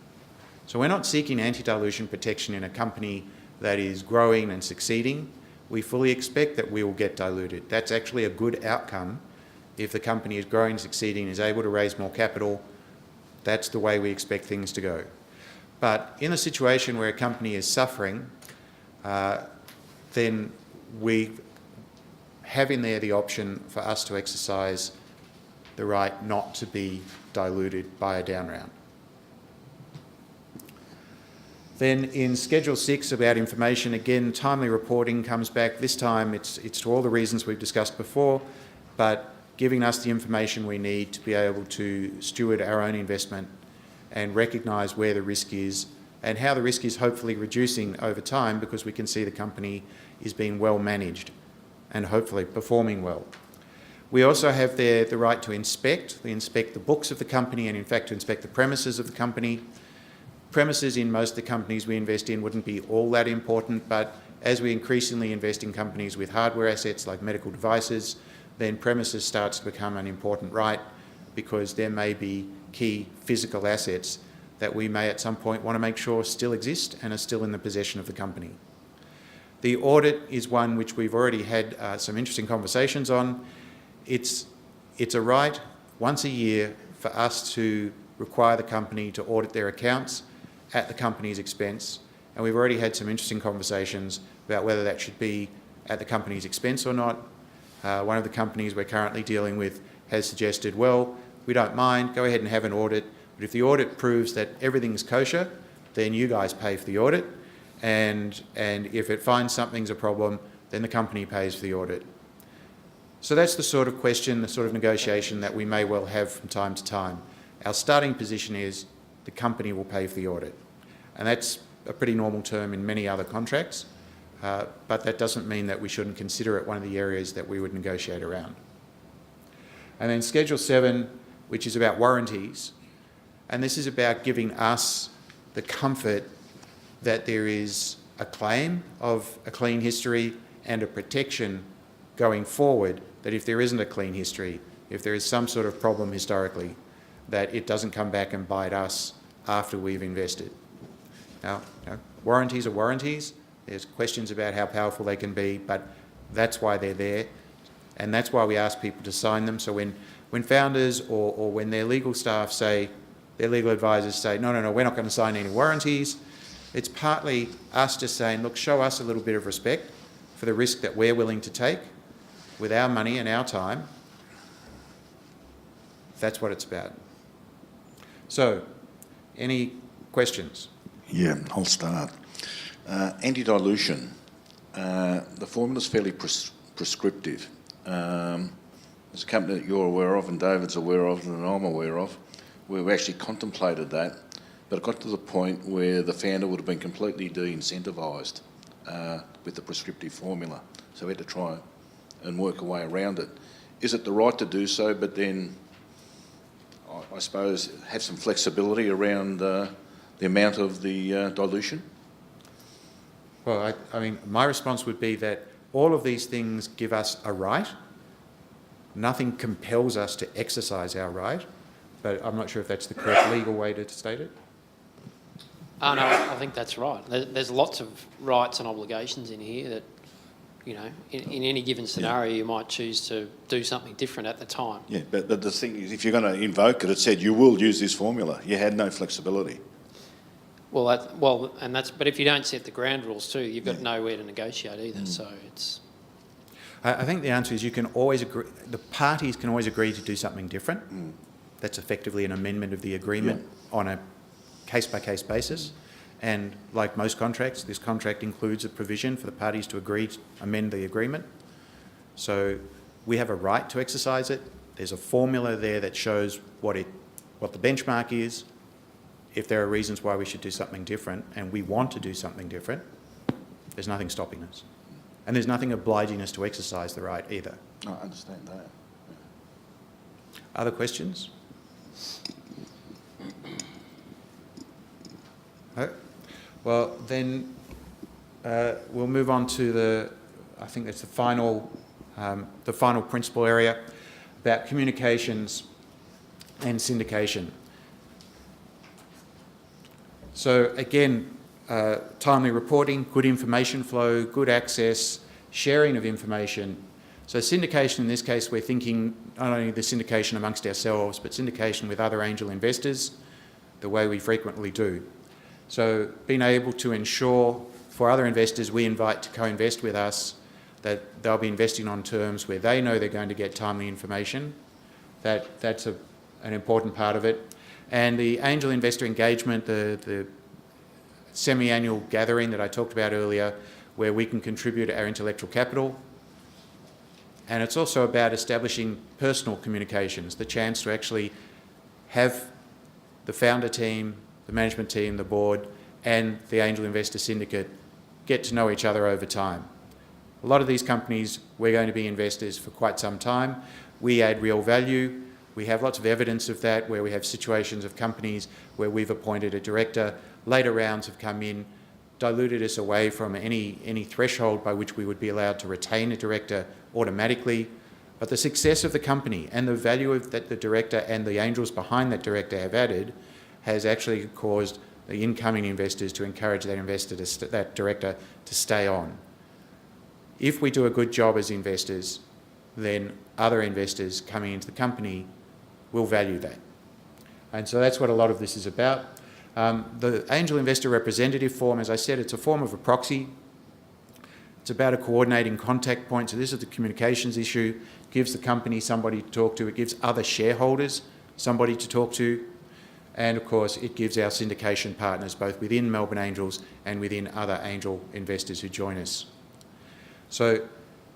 S1: So we're not seeking anti-dilution protection in a company that is growing and succeeding. We fully expect that we will get diluted. That's actually a good outcome. If the company is growing and succeeding, is able to raise more capital, that's the way we expect things to go. But in a situation where a company is suffering, then we have in there the option for us to exercise the right not to be diluted by a down round. Then in Schedule 6 about information, again, timely reporting comes back. This time it's to all the reasons we've discussed before, but giving us the information we need to be able to steward our own investment and recognise where the risk is and how the risk is hopefully reducing over time, because we can see the company is being well managed and hopefully performing well. We also have the right to inspect. We inspect the books of the company and in fact to inspect the premises of the company. Premises in most of the companies we invest in wouldn't be all that important, but as we increasingly invest in companies with hardware assets like medical devices, then premises starts to become an important right, because there may be key physical assets that we may at some point want to make sure still exist and are still in the possession of the company. The audit is one which we've already had some interesting conversations on. It's a right once a year for us to require the company to audit their accounts at the company's expense, and we've already had some interesting conversations about whether that should be at the company's expense or not. One of the companies we're currently dealing with has suggested, well, we don't mind, go ahead and have an audit, but if the audit proves that everything's kosher, then you guys pay for the audit, and if it finds something's a problem, then the company pays for the audit. So that's the sort of question, the sort of negotiation that we may well have from time to time. Our starting position is the company will pay for the audit, and that's a pretty normal term in many other contracts, but that doesn't mean that we shouldn't consider it one of the areas that we would negotiate around. And then Schedule 7, which is about warranties, and this is about giving us the comfort that there is a claim of a clean history and a protection going forward, that if there isn't a clean history, if there is some sort of problem historically, that it doesn't come back and bite us after we've invested. Now, warranties are warranties. There's questions about how powerful they can be, but that's why they're there, and that's why we ask people to sign them. So when founders or when their legal staff say, their legal advisors say, no, we're not going to sign any warranties, it's partly us just saying, look, show us a little bit of respect for the risk that we're willing to take with our money and our time. That's what it's about. So, any questions?
S7: Yeah, I'll start. Anti-dilution. The formula's fairly prescriptive. There's a company that you're aware of and David's aware of and I'm aware of, where we actually contemplated that, but it got to the point where the founder would have been completely de-incentivised with the prescriptive formula. So we had to try and work a way around it. Is it the right to do so, but then I suppose have some flexibility around the amount of the dilution?
S1: Well, I mean, my response would be that all of these things give us a right. Nothing compels us to exercise our right, but I'm not sure if that's the correct legal way to state it.
S3: Oh, no, I think that's right. There's lots of rights and obligations in here that you know, in any given scenario, you might choose to do something different at the time.
S7: Yeah, but the thing is, if you're going to invoke it, it said you will use this formula. You had no flexibility.
S3: But if you don't set the ground rules too, you've got nowhere to negotiate either. So it's.
S1: I think the answer is you can always agree. The parties can always agree to do something different. That's effectively an amendment of the agreement on a case-by-case basis. And like most contracts, this contract includes a provision for the parties to agree to amend the agreement. So we have a right to exercise it. There's a formula there that shows what the benchmark is. If there are reasons why we should do something different, and we want to do something different, there's nothing stopping us. And there's nothing obliging us to exercise the right either.
S7: I understand that.
S1: Other questions? No? Well, then we'll move on to I think that's the final principal area about communications and syndication. So again, timely reporting, good information flow, good access, sharing of information. So syndication, in this case, we're thinking not only the syndication amongst ourselves, but syndication with other angel investors, the way we frequently do. So being able to ensure for other investors we invite to co-invest with us that they'll be investing on terms where they know they're going to get timely information, that's an important part of it. And the angel investor engagement, the semi-annual gathering that I talked about earlier, where we can contribute our intellectual capital. And it's also about establishing personal communications, the chance to actually have the founder team, the management team, the board, and the angel investor syndicate get to know each other over time. A lot of these companies, we're going to be investors for quite some time. We add real value. We have lots of evidence of that, where we have situations of companies where we've appointed a director. Later rounds have come in, diluted us away from any threshold by which we would be allowed to retain a director automatically. But the success of the company and the value that the director and the angels behind that director have added has actually caused the incoming investors to encourage that director to stay on. If we do a good job as investors, then other investors coming into the company will value that. And so that's what a lot of this is about. The angel investor representative form, as I said, it's a form of a proxy. It's about a coordinating contact point. So this is the communications issue. It gives the company somebody to talk to. It gives other shareholders somebody to talk to. And of course, it gives our syndication partners, both within Melbourne Angels and within other angel investors who join us. So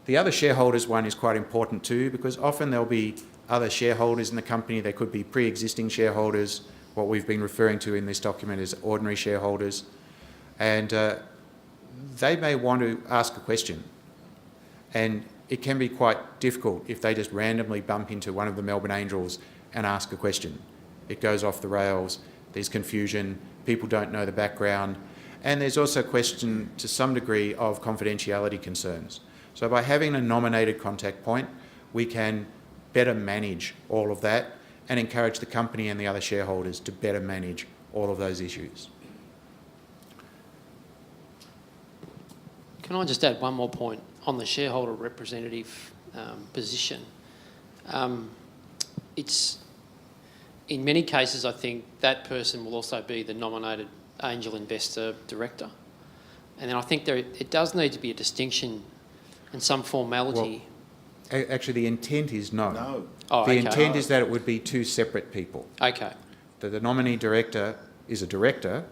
S1: the other shareholders one is quite important too, because often there'll be other shareholders in the company. They could be pre-existing shareholders, what we've been referring to in this document as ordinary shareholders. And they may want to ask a question. And it can be quite difficult if they just randomly bump into one of the Melbourne Angels and ask a question. It goes off the rails, there's confusion, people don't know the background, and there's also a question to some degree of confidentiality concerns. So by having a nominated contact point, we can better manage all of that and encourage the company and the other shareholders to better manage all of those issues.
S3: Can I just add one more point on the shareholder representative position? It's in many cases, I think that person will also be the nominated angel investor director, and then I think it does need to be a distinction and some formality.
S1: Well, actually, the intent is no.
S7: No.
S3: Oh,
S1: the
S3: okay.
S1: intent is that it would be two separate people.
S3: Okay.
S1: That the nominee director is a director,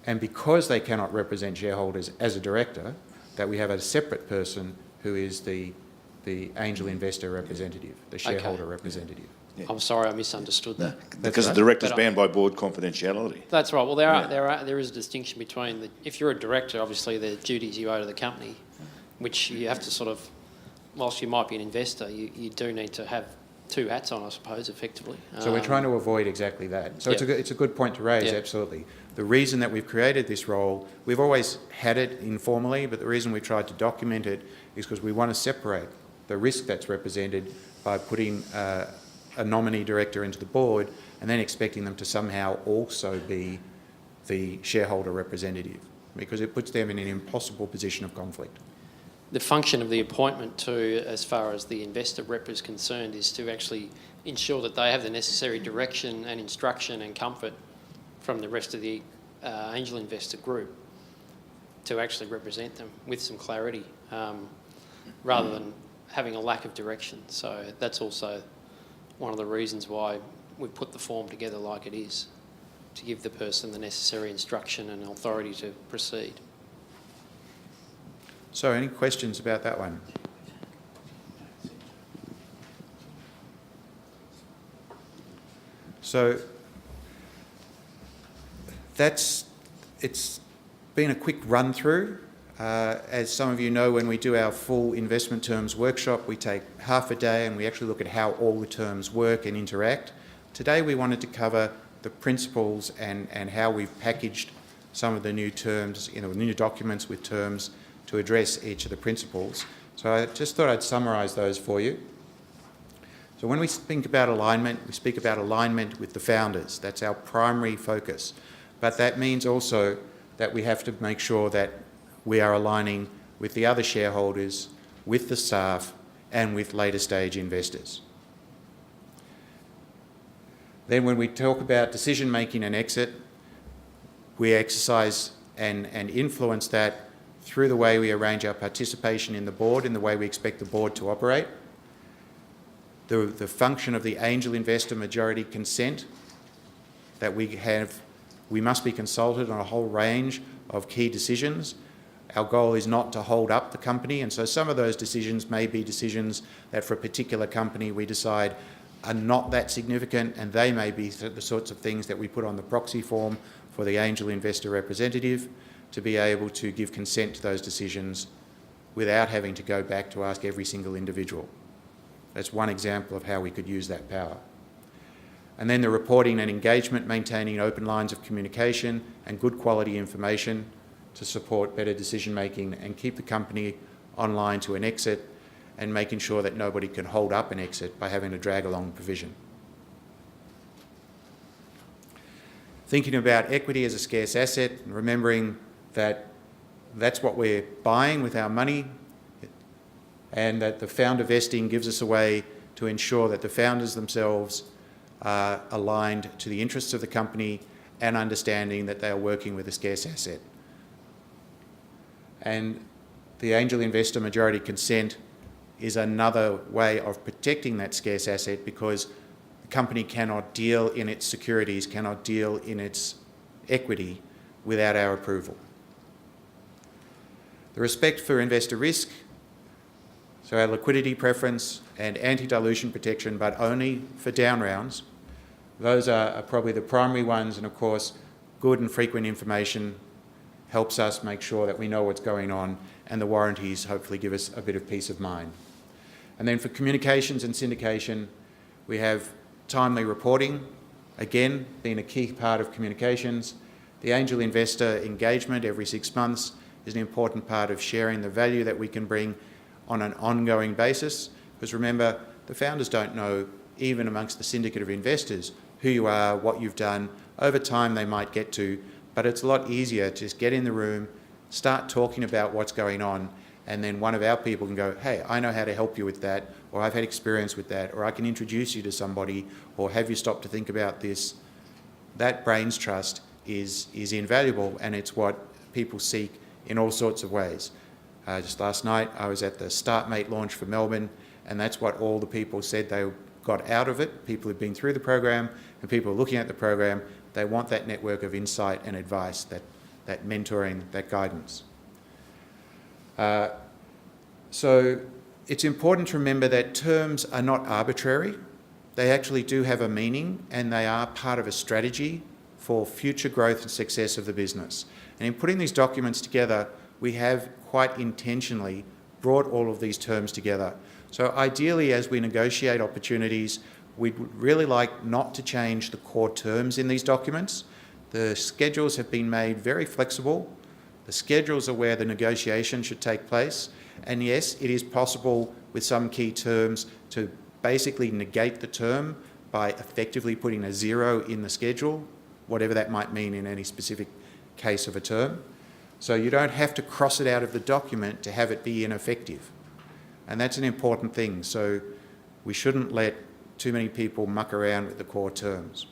S1: and because they cannot represent shareholders as a director, that we have a separate person who is the angel investor representative, the shareholder representative.
S7: Yeah.
S3: I'm sorry, I misunderstood that.
S7: Because
S1: right.
S7: the director's banned by board confidentiality.
S3: That's right. Well, there is a distinction between if you're a director, obviously the duties you owe to the company, which you have to sort of, whilst you might be an investor, you do need to have two hats on, I suppose, effectively.
S1: So we're trying to avoid exactly that. So it's a good point to raise, absolutely. The reason that we've created this role, we've always had it informally, but the reason we tried to document it is because we want to separate the risk that's represented by putting a nominee director into the board and then expecting them to somehow also be the shareholder representative, because it puts them in an impossible position of conflict.
S3: the function of the appointment too, as far as the investor rep is concerned, is to actually ensure that they have the necessary direction and instruction and comfort from the rest of the angel investor group to actually represent them with some clarity, rather than having a lack of direction. So that's also one of the reasons why we put the form together like it is, to give the person the necessary instruction and authority to proceed.
S1: So any questions about that one? So it's been a quick run through. As some of you know, when we do our full investment terms workshop, we take half a day and we actually look at how all the terms work and interact. Today we wanted to cover the principles and how we've packaged some of the new terms, new documents with terms to address each of the principles. So I just thought I'd summarise those for you. So when we speak about alignment, we speak about alignment with the founders. That's our primary focus. But that means also that we have to make sure that we are aligning with the other shareholders, with the staff, and with later stage investors. Then when we talk about decision making and exit, we exercise and influence that through the way we arrange our participation in the board and the way we expect the board to operate. The function of the angel investor majority consent that we must be consulted on a whole range of key decisions. Our goal is not to hold up the company, and so some of those decisions may be decisions that for a particular company we decide are not that significant, and they may be the sorts of things that we put on the proxy form for the angel investor representative to be able to give consent to those decisions without having to go back to ask every single individual. That's one example of how we could use that power. And then the reporting and engagement, maintaining open lines of communication and good quality information to support better decision making and keep the company online to an exit, and making sure that nobody can hold up an exit by having to drag along provision. Thinking about equity as a scarce asset and remembering that that's what we're buying with our money, and that the founder vesting gives us a way to ensure that the founders themselves are aligned to the interests of the company and understanding that they are working with a scarce asset. And the angel investor majority consent is another way of protecting that scarce asset, because the company cannot deal in its securities, cannot deal in its equity without our approval. The respect for investor risk, so our liquidity preference and anti-dilution protection, but only for down rounds. Those are probably the primary ones, and of course, good and frequent information helps us make sure that we know what's going on, and the warranties hopefully give us a bit of peace of mind. And then for communications and syndication, we have timely reporting, again, being a key part of communications. The angel investor engagement every 6 months is an important part of sharing the value that we can bring on an ongoing basis, because remember, the founders don't know, even amongst the syndicate of investors, who you are, what you've done. Over time they might get to, but it's a lot easier to just get in the room, start talking about what's going on, and then one of our people can go, hey, I know how to help you with that, or I've had experience with that, or I can introduce you to somebody, or have you stopped to think about this. That brains trust is invaluable, and it's what people seek in all sorts of ways. Just last night I was at the StartMate launch for Melbourne, and that's what all the people said they got out of it. People who've been through the program and people looking at the program, they want that network of insight and advice, that mentoring, that guidance. So it's important to remember that terms are not arbitrary. They actually do have a meaning, and they are part of a strategy for future growth and success of the business. And in putting these documents together, we have quite intentionally brought all of these terms together. So ideally, as we negotiate opportunities, we'd really like not to change the core terms in these documents. The schedules have been made very flexible. The schedules are where the negotiation should take place. And yes, it is possible with some key terms to basically negate the term by effectively putting a 0 in the schedule, whatever that might mean in any specific case of a term. So you don't have to cross it out of the document to have it be ineffective. And that's an important thing. So we shouldn't let too many people muck around with the core terms.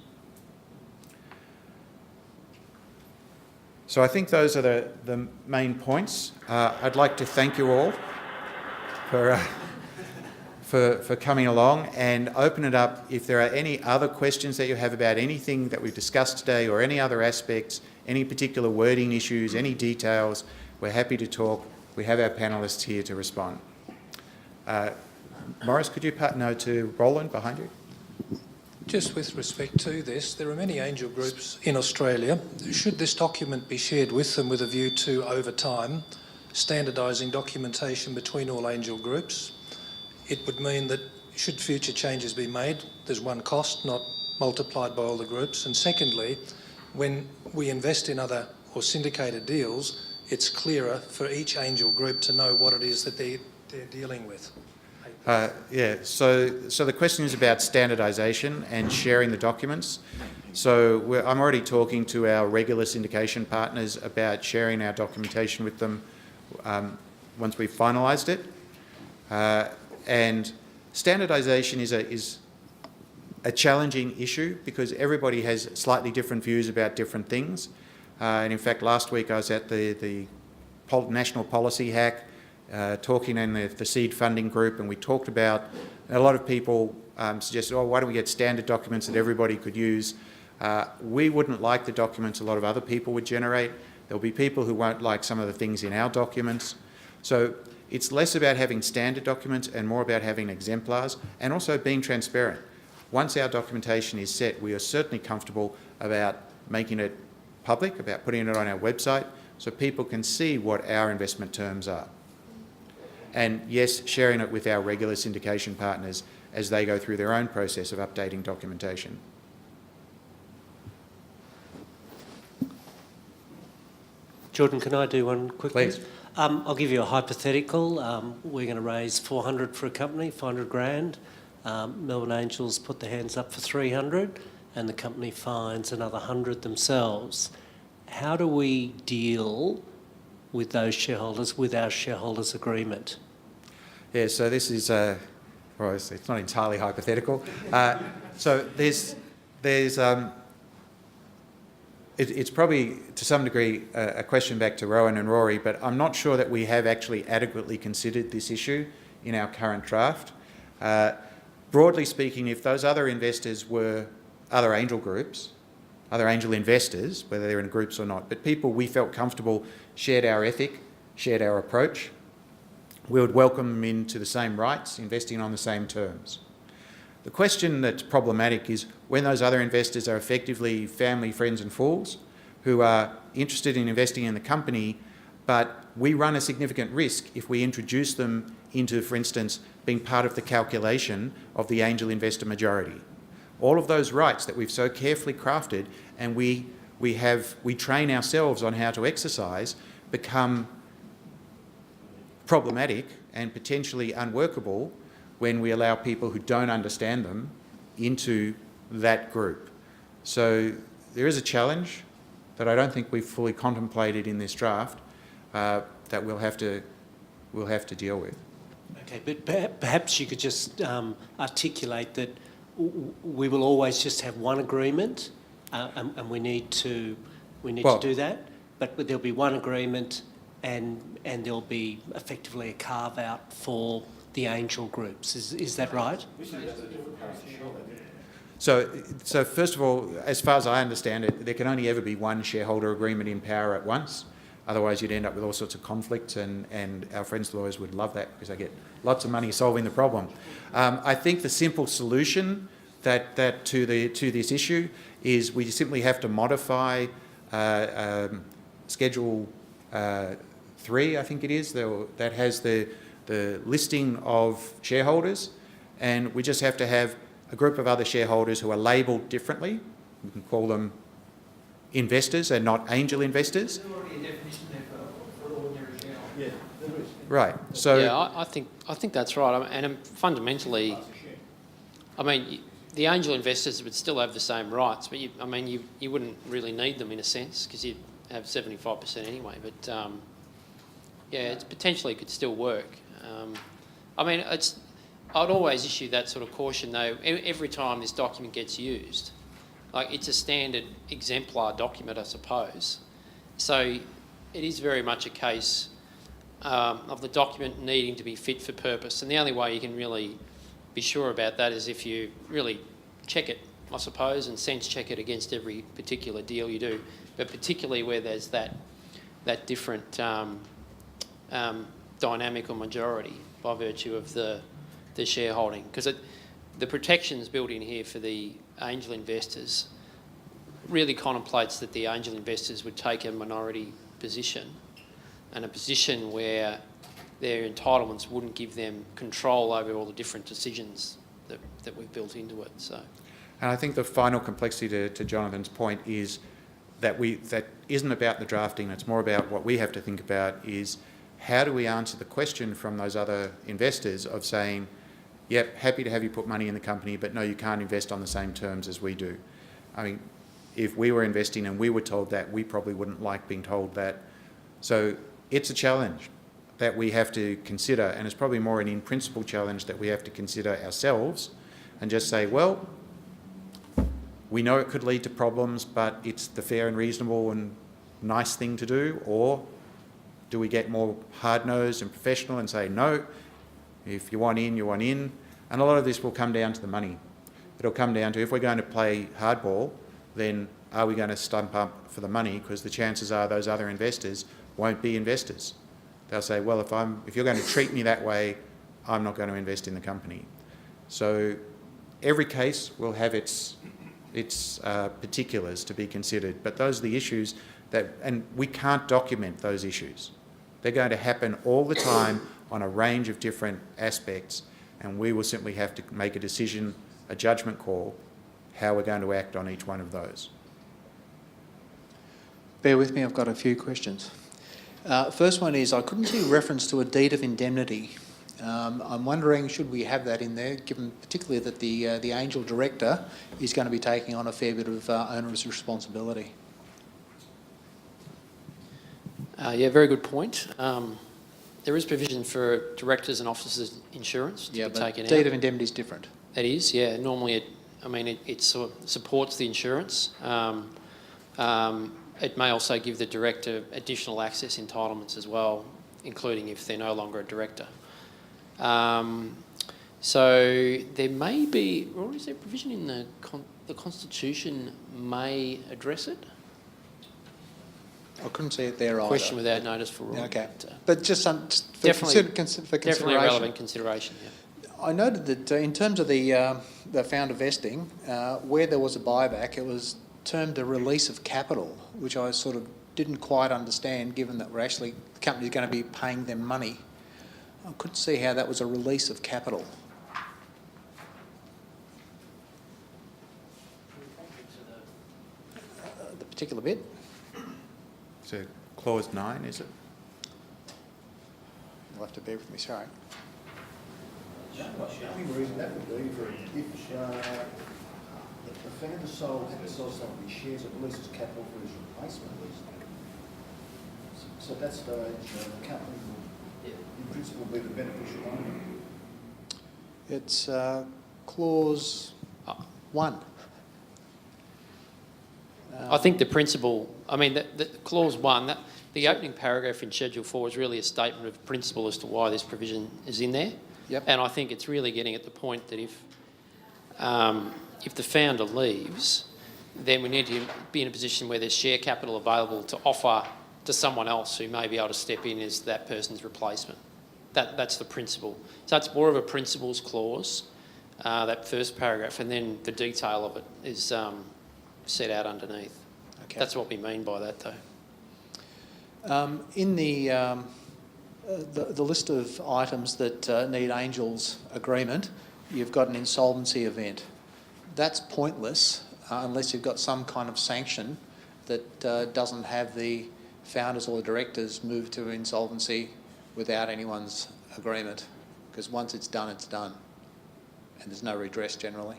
S1: So I think those are the main points. I'd like to thank you all for coming along, and open it up if there are any other questions that you have about anything that we've discussed today, or any other aspects, any particular wording issues, any details. We're happy to talk. We have our panellists here to respond. Morris, could you to Roland behind you?
S2: Just with respect to this, there are many angel groups in Australia. Should this document be shared with them with a view to, over time, standardising documentation between all angel groups? It would mean that should future changes be made, there's one cost, not multiplied by all the groups. And secondly, when we invest in other or syndicated deals, it's clearer for each angel group to know what it is that they're dealing with.
S1: So the question is about standardisation and sharing the documents. So I'm already talking to our regular syndication partners about sharing our documentation with them once we've finalised it. And standardisation is a challenging issue because everybody has slightly different views about different things. And in fact, last week I was at the National Policy Hack, talking in the seed funding group, and we talked about, a lot of people suggested, why don't we get standard documents that everybody could use? We wouldn't like the documents a lot of other people would generate. There'll be people who won't like some of the things in our documents. So it's less about having standard documents and more about having exemplars, and also being transparent. Once our documentation is set, we are certainly comfortable about making it public, about putting it on our website so people can see what our investment terms are. And yes, sharing it with our regular syndication partners as they go through their own process of updating documentation.
S12: Jordan, can I do one quickly?
S1: Please.
S12: I'll give you a hypothetical. We're going to raise 400 for a company, 500 grand. Melbourne Angels put their hands up for 300 and the company finds another 100 themselves. How do we deal with those shareholders with our shareholders' agreement?
S1: Yeah, so this is, well, it's not entirely hypothetical. So it's probably to some degree a question back to Rowan and Rory, but I'm not sure that we have actually adequately considered this issue in our current draft. Broadly speaking, if those other investors were other angel groups, other angel investors, whether they're in groups or not, but people we felt comfortable shared our ethic, shared our approach, we would welcome them into the same rights, investing on the same terms. The question that's problematic is when those other investors are effectively family, friends and fools who are interested in investing in the company, but we run a significant risk if we introduce them into, for instance, being part of the calculation of the angel investor majority. All of those rights that we've so carefully crafted and we train ourselves on how to exercise become problematic and potentially unworkable when we allow people who don't understand them into that group. So there is a challenge that I don't think we've fully contemplated in this draft that we'll have to deal with.
S12: Okay, but perhaps you could just articulate that we will always just have one agreement, and we need to do that. But there'll be one agreement, and there'll be effectively a carve out for the angel groups. Is that right?
S1: So first of all, as far as I understand it, there can only ever be one shareholder agreement in power at once. Otherwise, you'd end up with all sorts of conflicts, and our friends lawyers would love that because they get lots of money solving the problem. I think the simple solution to this issue is we simply have to modify Schedule 3, I think it is, that has the listing of shareholders, and we just have to have a group of other shareholders who are labelled differently. We can call them investors and not angel investors.
S13: There's already a definition there for ordinary shareholders. Yeah, there is.
S1: Right. So
S3: yeah, I think that's right. And fundamentally, I mean, the angel investors would still have the same rights, but you wouldn't really need them in a sense because have 75% anyway. But yeah, it's potentially could still work. I mean, I'd always issue that sort of caution though. Every time this document gets used, like it's a standard exemplar document, I suppose. So it is very much a case of the document needing to be fit for purpose. And the only way you can really be sure about that is if you really check it, I suppose, and sense check it against every particular deal you do. But particularly where there's that different dynamic or majority by virtue of the shareholding. Because the protections built in here for the angel investors really contemplates that the angel investors would take a minority position, and a position where their entitlements wouldn't give them control over all the different decisions that we've built into it. So,
S1: and I think the final complexity to Jonathan's point is that that isn't about the drafting. It's more about what we have to think about is how do we answer the question from those other investors of saying, yep, happy to have you put money in the company, but no, you can't invest on the same terms as we do. I mean, if we were investing and we were told that, we probably wouldn't like being told that. So it's a challenge that we have to consider, and it's probably more an in-principle challenge that we have to consider ourselves and just say, well, we know it could lead to problems, but it's the fair and reasonable and nice thing to do, or do we get more hard-nosed and professional and say, no, if you want in, you want in? And a lot of this will come down to the money. It'll come down to if we're going to play hardball, then are we going to stump up for the money? Because the chances are those other investors won't be investors. They'll say, well, if you're going to treat me that way, I'm not going to invest in the company. So every case will have its particulars to be considered, but those are the issues and we can't document those issues. They're going to happen all the time on a range of different aspects, and we will simply have to make a decision, a judgment call, how we're going to act on each one of those.
S11: Bear with me, I've got a few questions. First one is, I couldn't see reference to a deed of indemnity. I'm wondering, should we have that in there, given particularly that the angel director is going to be taking on a fair bit of onerous responsibility?
S3: Yeah, very good point. There is provision for directors and officers' insurance to be taken out.
S11: Deed of indemnity is different.
S3: It is, yeah. Normally, it sort of supports the insurance. It may also give the director additional access entitlements as well, including if they're no longer a director. So there may be, or is there provision in the Constitution may address it?
S11: I couldn't see it there either.
S3: Question without notice for rule.
S11: Okay, but just for
S3: definitely
S11: consideration.
S3: A relevant consideration, yeah.
S11: I noted that in terms of the founder vesting, where there was a buyback, it was termed a release of capital, which I sort of didn't quite understand, given that the company's going to be paying them money. I couldn't see how that was a release of capital. The particular bit?
S1: So clause 9, is it?
S11: You'll have to bear with me, sorry.
S6: The only reason that would be if the founder sells some of his shares, it releases capital for his replacement. So at that stage, the company will, in principle, be the beneficial owner.
S11: It's clause 1.
S3: I think the principle, the clause 1, the opening paragraph in Schedule 4 is really a statement of principle as to why this provision is in there.
S11: Yep.
S3: And I think it's really getting at the point that if the founder leaves, then we need to be in a position where there's share capital available to offer to someone else who may be able to step in as that person's replacement. That's the principle. So it's more of a principles clause, that first paragraph, and then the detail of it is set out underneath.
S11: Okay.
S3: That's what we mean by that, though.
S11: In the list of items that need Angel's agreement, you've got an insolvency event. That's pointless unless you've got some kind of sanction that doesn't have the founders or the directors move to insolvency without anyone's agreement, because once it's done, and there's no redress generally.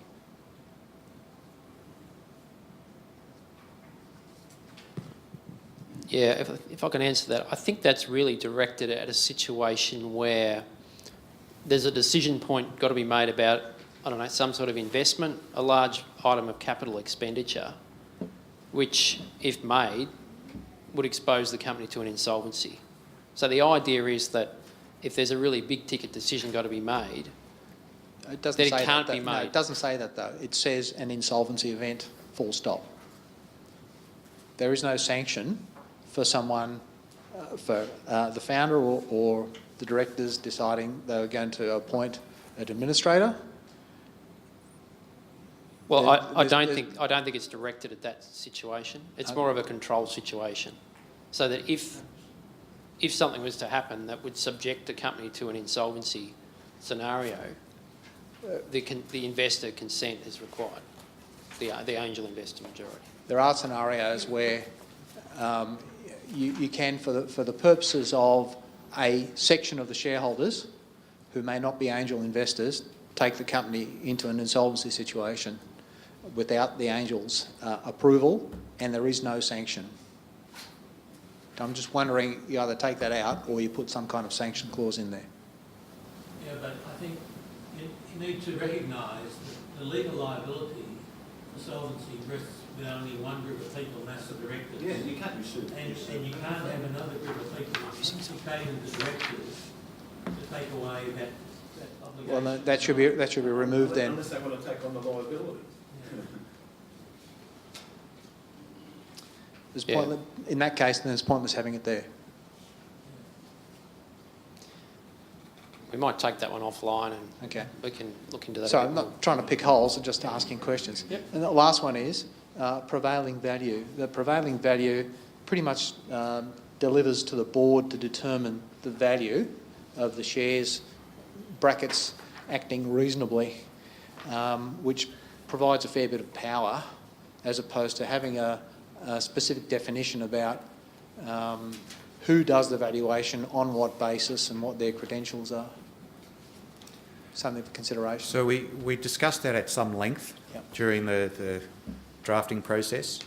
S3: Yeah, if I can answer that, I think that's really directed at a situation where there's a decision point got to be made about, I don't know, some sort of investment, a large item of capital expenditure, which, if made, would expose the company to an insolvency. So the idea is that if there's a really big ticket decision got to be made,
S11: It doesn't
S3: then it
S11: say
S3: can't
S11: that,
S3: be
S11: No,
S3: made.
S11: it doesn't say that though. It says an insolvency event, full stop. There is no sanction for someone, for the founder or the directors deciding they were going to appoint an administrator.
S3: Well,
S11: There-
S3: I
S11: there's-
S3: don't think it's directed at that situation. It's more of a control situation, so that if something was to happen that would subject the company to an insolvency scenario, the investor consent is required, the angel investor majority.
S11: There are scenarios where you can, for the purposes of a section of the shareholders who may not be angel investors, take the company into an insolvency situation without the angel's approval, and there is no sanction. I'm just wondering, you either take that out or you put some kind of sanction clause in there.
S2: Yeah, but I think you need to recognise that the legal liability for solvency rests with only one group of people, and that's the directors.
S13: Yeah, you can't be sued.
S2: And you can't have another group of people implicating the directors to take away that obligation.
S11: Well, that should be removed then.
S13: Unless they want to take on the liability.
S11: There's
S3: Yeah.
S11: pointless, in that case, then it's pointless having it there.
S3: We might take that one offline and
S11: Okay.
S3: we can look into that.
S11: So
S3: a bit
S11: I'm
S3: more.
S11: not trying to pick holes, I'm just asking questions.
S3: Yep.
S11: And the last one is prevailing value. The prevailing value pretty much delivers to the board to determine the value of the shares, brackets acting reasonably, which provides a fair bit of power as opposed to having a specific definition about who does the valuation, on what basis and what their credentials are. Something for consideration.
S1: So we discussed that at some length
S11: Yep.
S1: during the drafting process.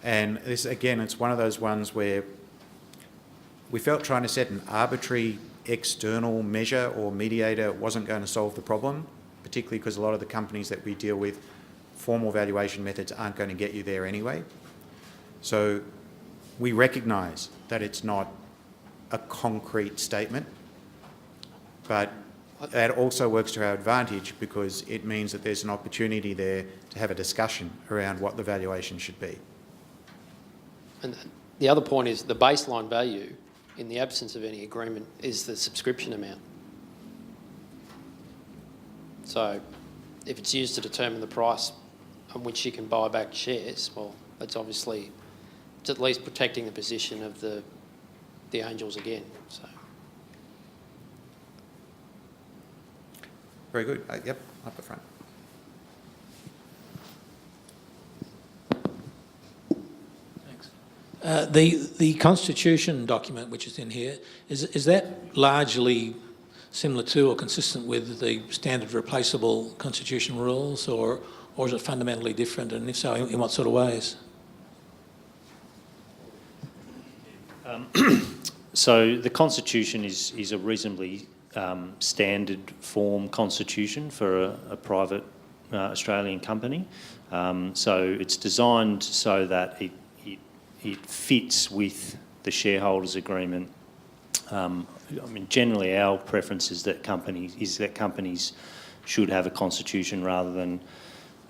S1: And this, again, it's one of those ones where we felt trying to set an arbitrary external measure or mediator wasn't going to solve the problem, particularly because a lot of the companies that we deal with, formal valuation methods aren't going to get you there anyway. So we recognise that it's not a concrete statement, but that also works to our advantage because it means that there's an opportunity there to have a discussion around what the valuation should be.
S3: And the other point is the baseline value, in the absence of any agreement, is the subscription amount. So if it's used to determine the price on which you can buy back shares, well, that's obviously, it's at least protecting the position of the angels again. So
S1: Very good. Yep, up the front.
S2: Thanks. The constitution document which is in here, is that largely similar to or consistent with the standard replaceable constitution rules, or is it fundamentally different, and if so, in what sort of ways?
S10: So the constitution is a reasonably standard form constitution for a private Australian company. So it's designed so that it fits with the shareholders' agreement. I mean, generally our preference is that companies should have a constitution rather than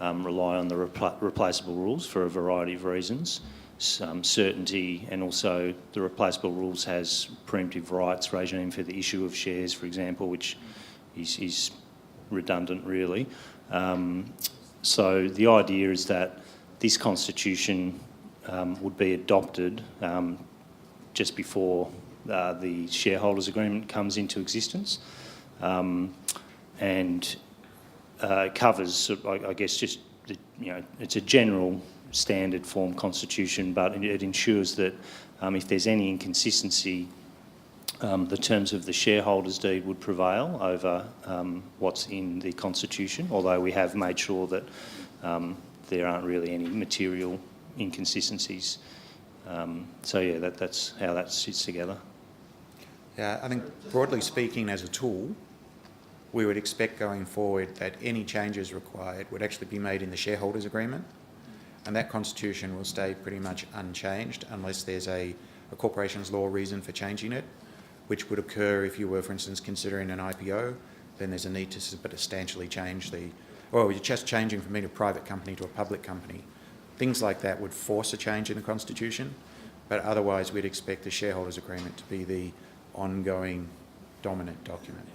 S10: rely on the replaceable rules for a variety of reasons. Some certainty, and also the replaceable rules has preemptive rights regime for the issue of shares, for example, which is redundant really. So the idea is that this constitution would be adopted just before the shareholders agreement comes into existence, and covers, I guess, just it's a general standard form constitution, but it ensures that if there's any inconsistency, the terms of the shareholders' deed would prevail over what's in the constitution, although we have made sure that there aren't really any material inconsistencies So yeah, that's how that sits together.
S1: Yeah, I think broadly speaking, as a tool, we would expect going forward that any changes required would actually be made in the shareholders' agreement, and that constitution will stay pretty much unchanged unless there's a corporations law reason for changing it, which would occur if you were, for instance, considering an IPO. Then there's a need to substantially change you're just changing from being a private company to a public company. Things like that would force a change in the constitution, but otherwise we'd expect the shareholders' agreement to be the ongoing dominant document.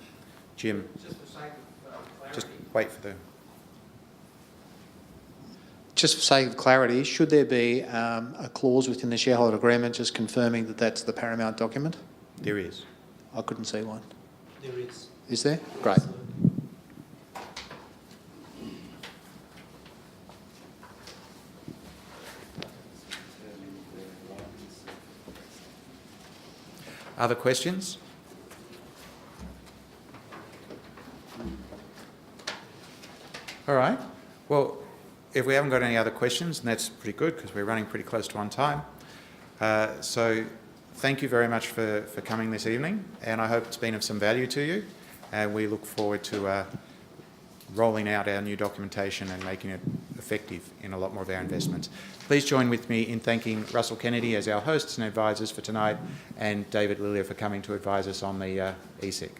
S1: Jim,
S13: Just for sake of clarity.
S1: just wait for the...
S11: Just for sake of clarity, should there be a clause within the shareholder agreement just confirming that that's the paramount document?
S1: There is.
S11: I couldn't see one.
S12: There is.
S11: Is there? Great.
S1: Other questions? All right. Well, if we haven't got any other questions, and that's pretty good because we're running pretty close to on time. So thank you very much for coming this evening, and I hope it's been of some value to you. And we look forward to rolling out our new documentation and making it effective in a lot more of our investments. Please join with me in thanking Russell Kennedy as our hosts and advisors for tonight, and David Lillier for coming to advise us on the ESIC.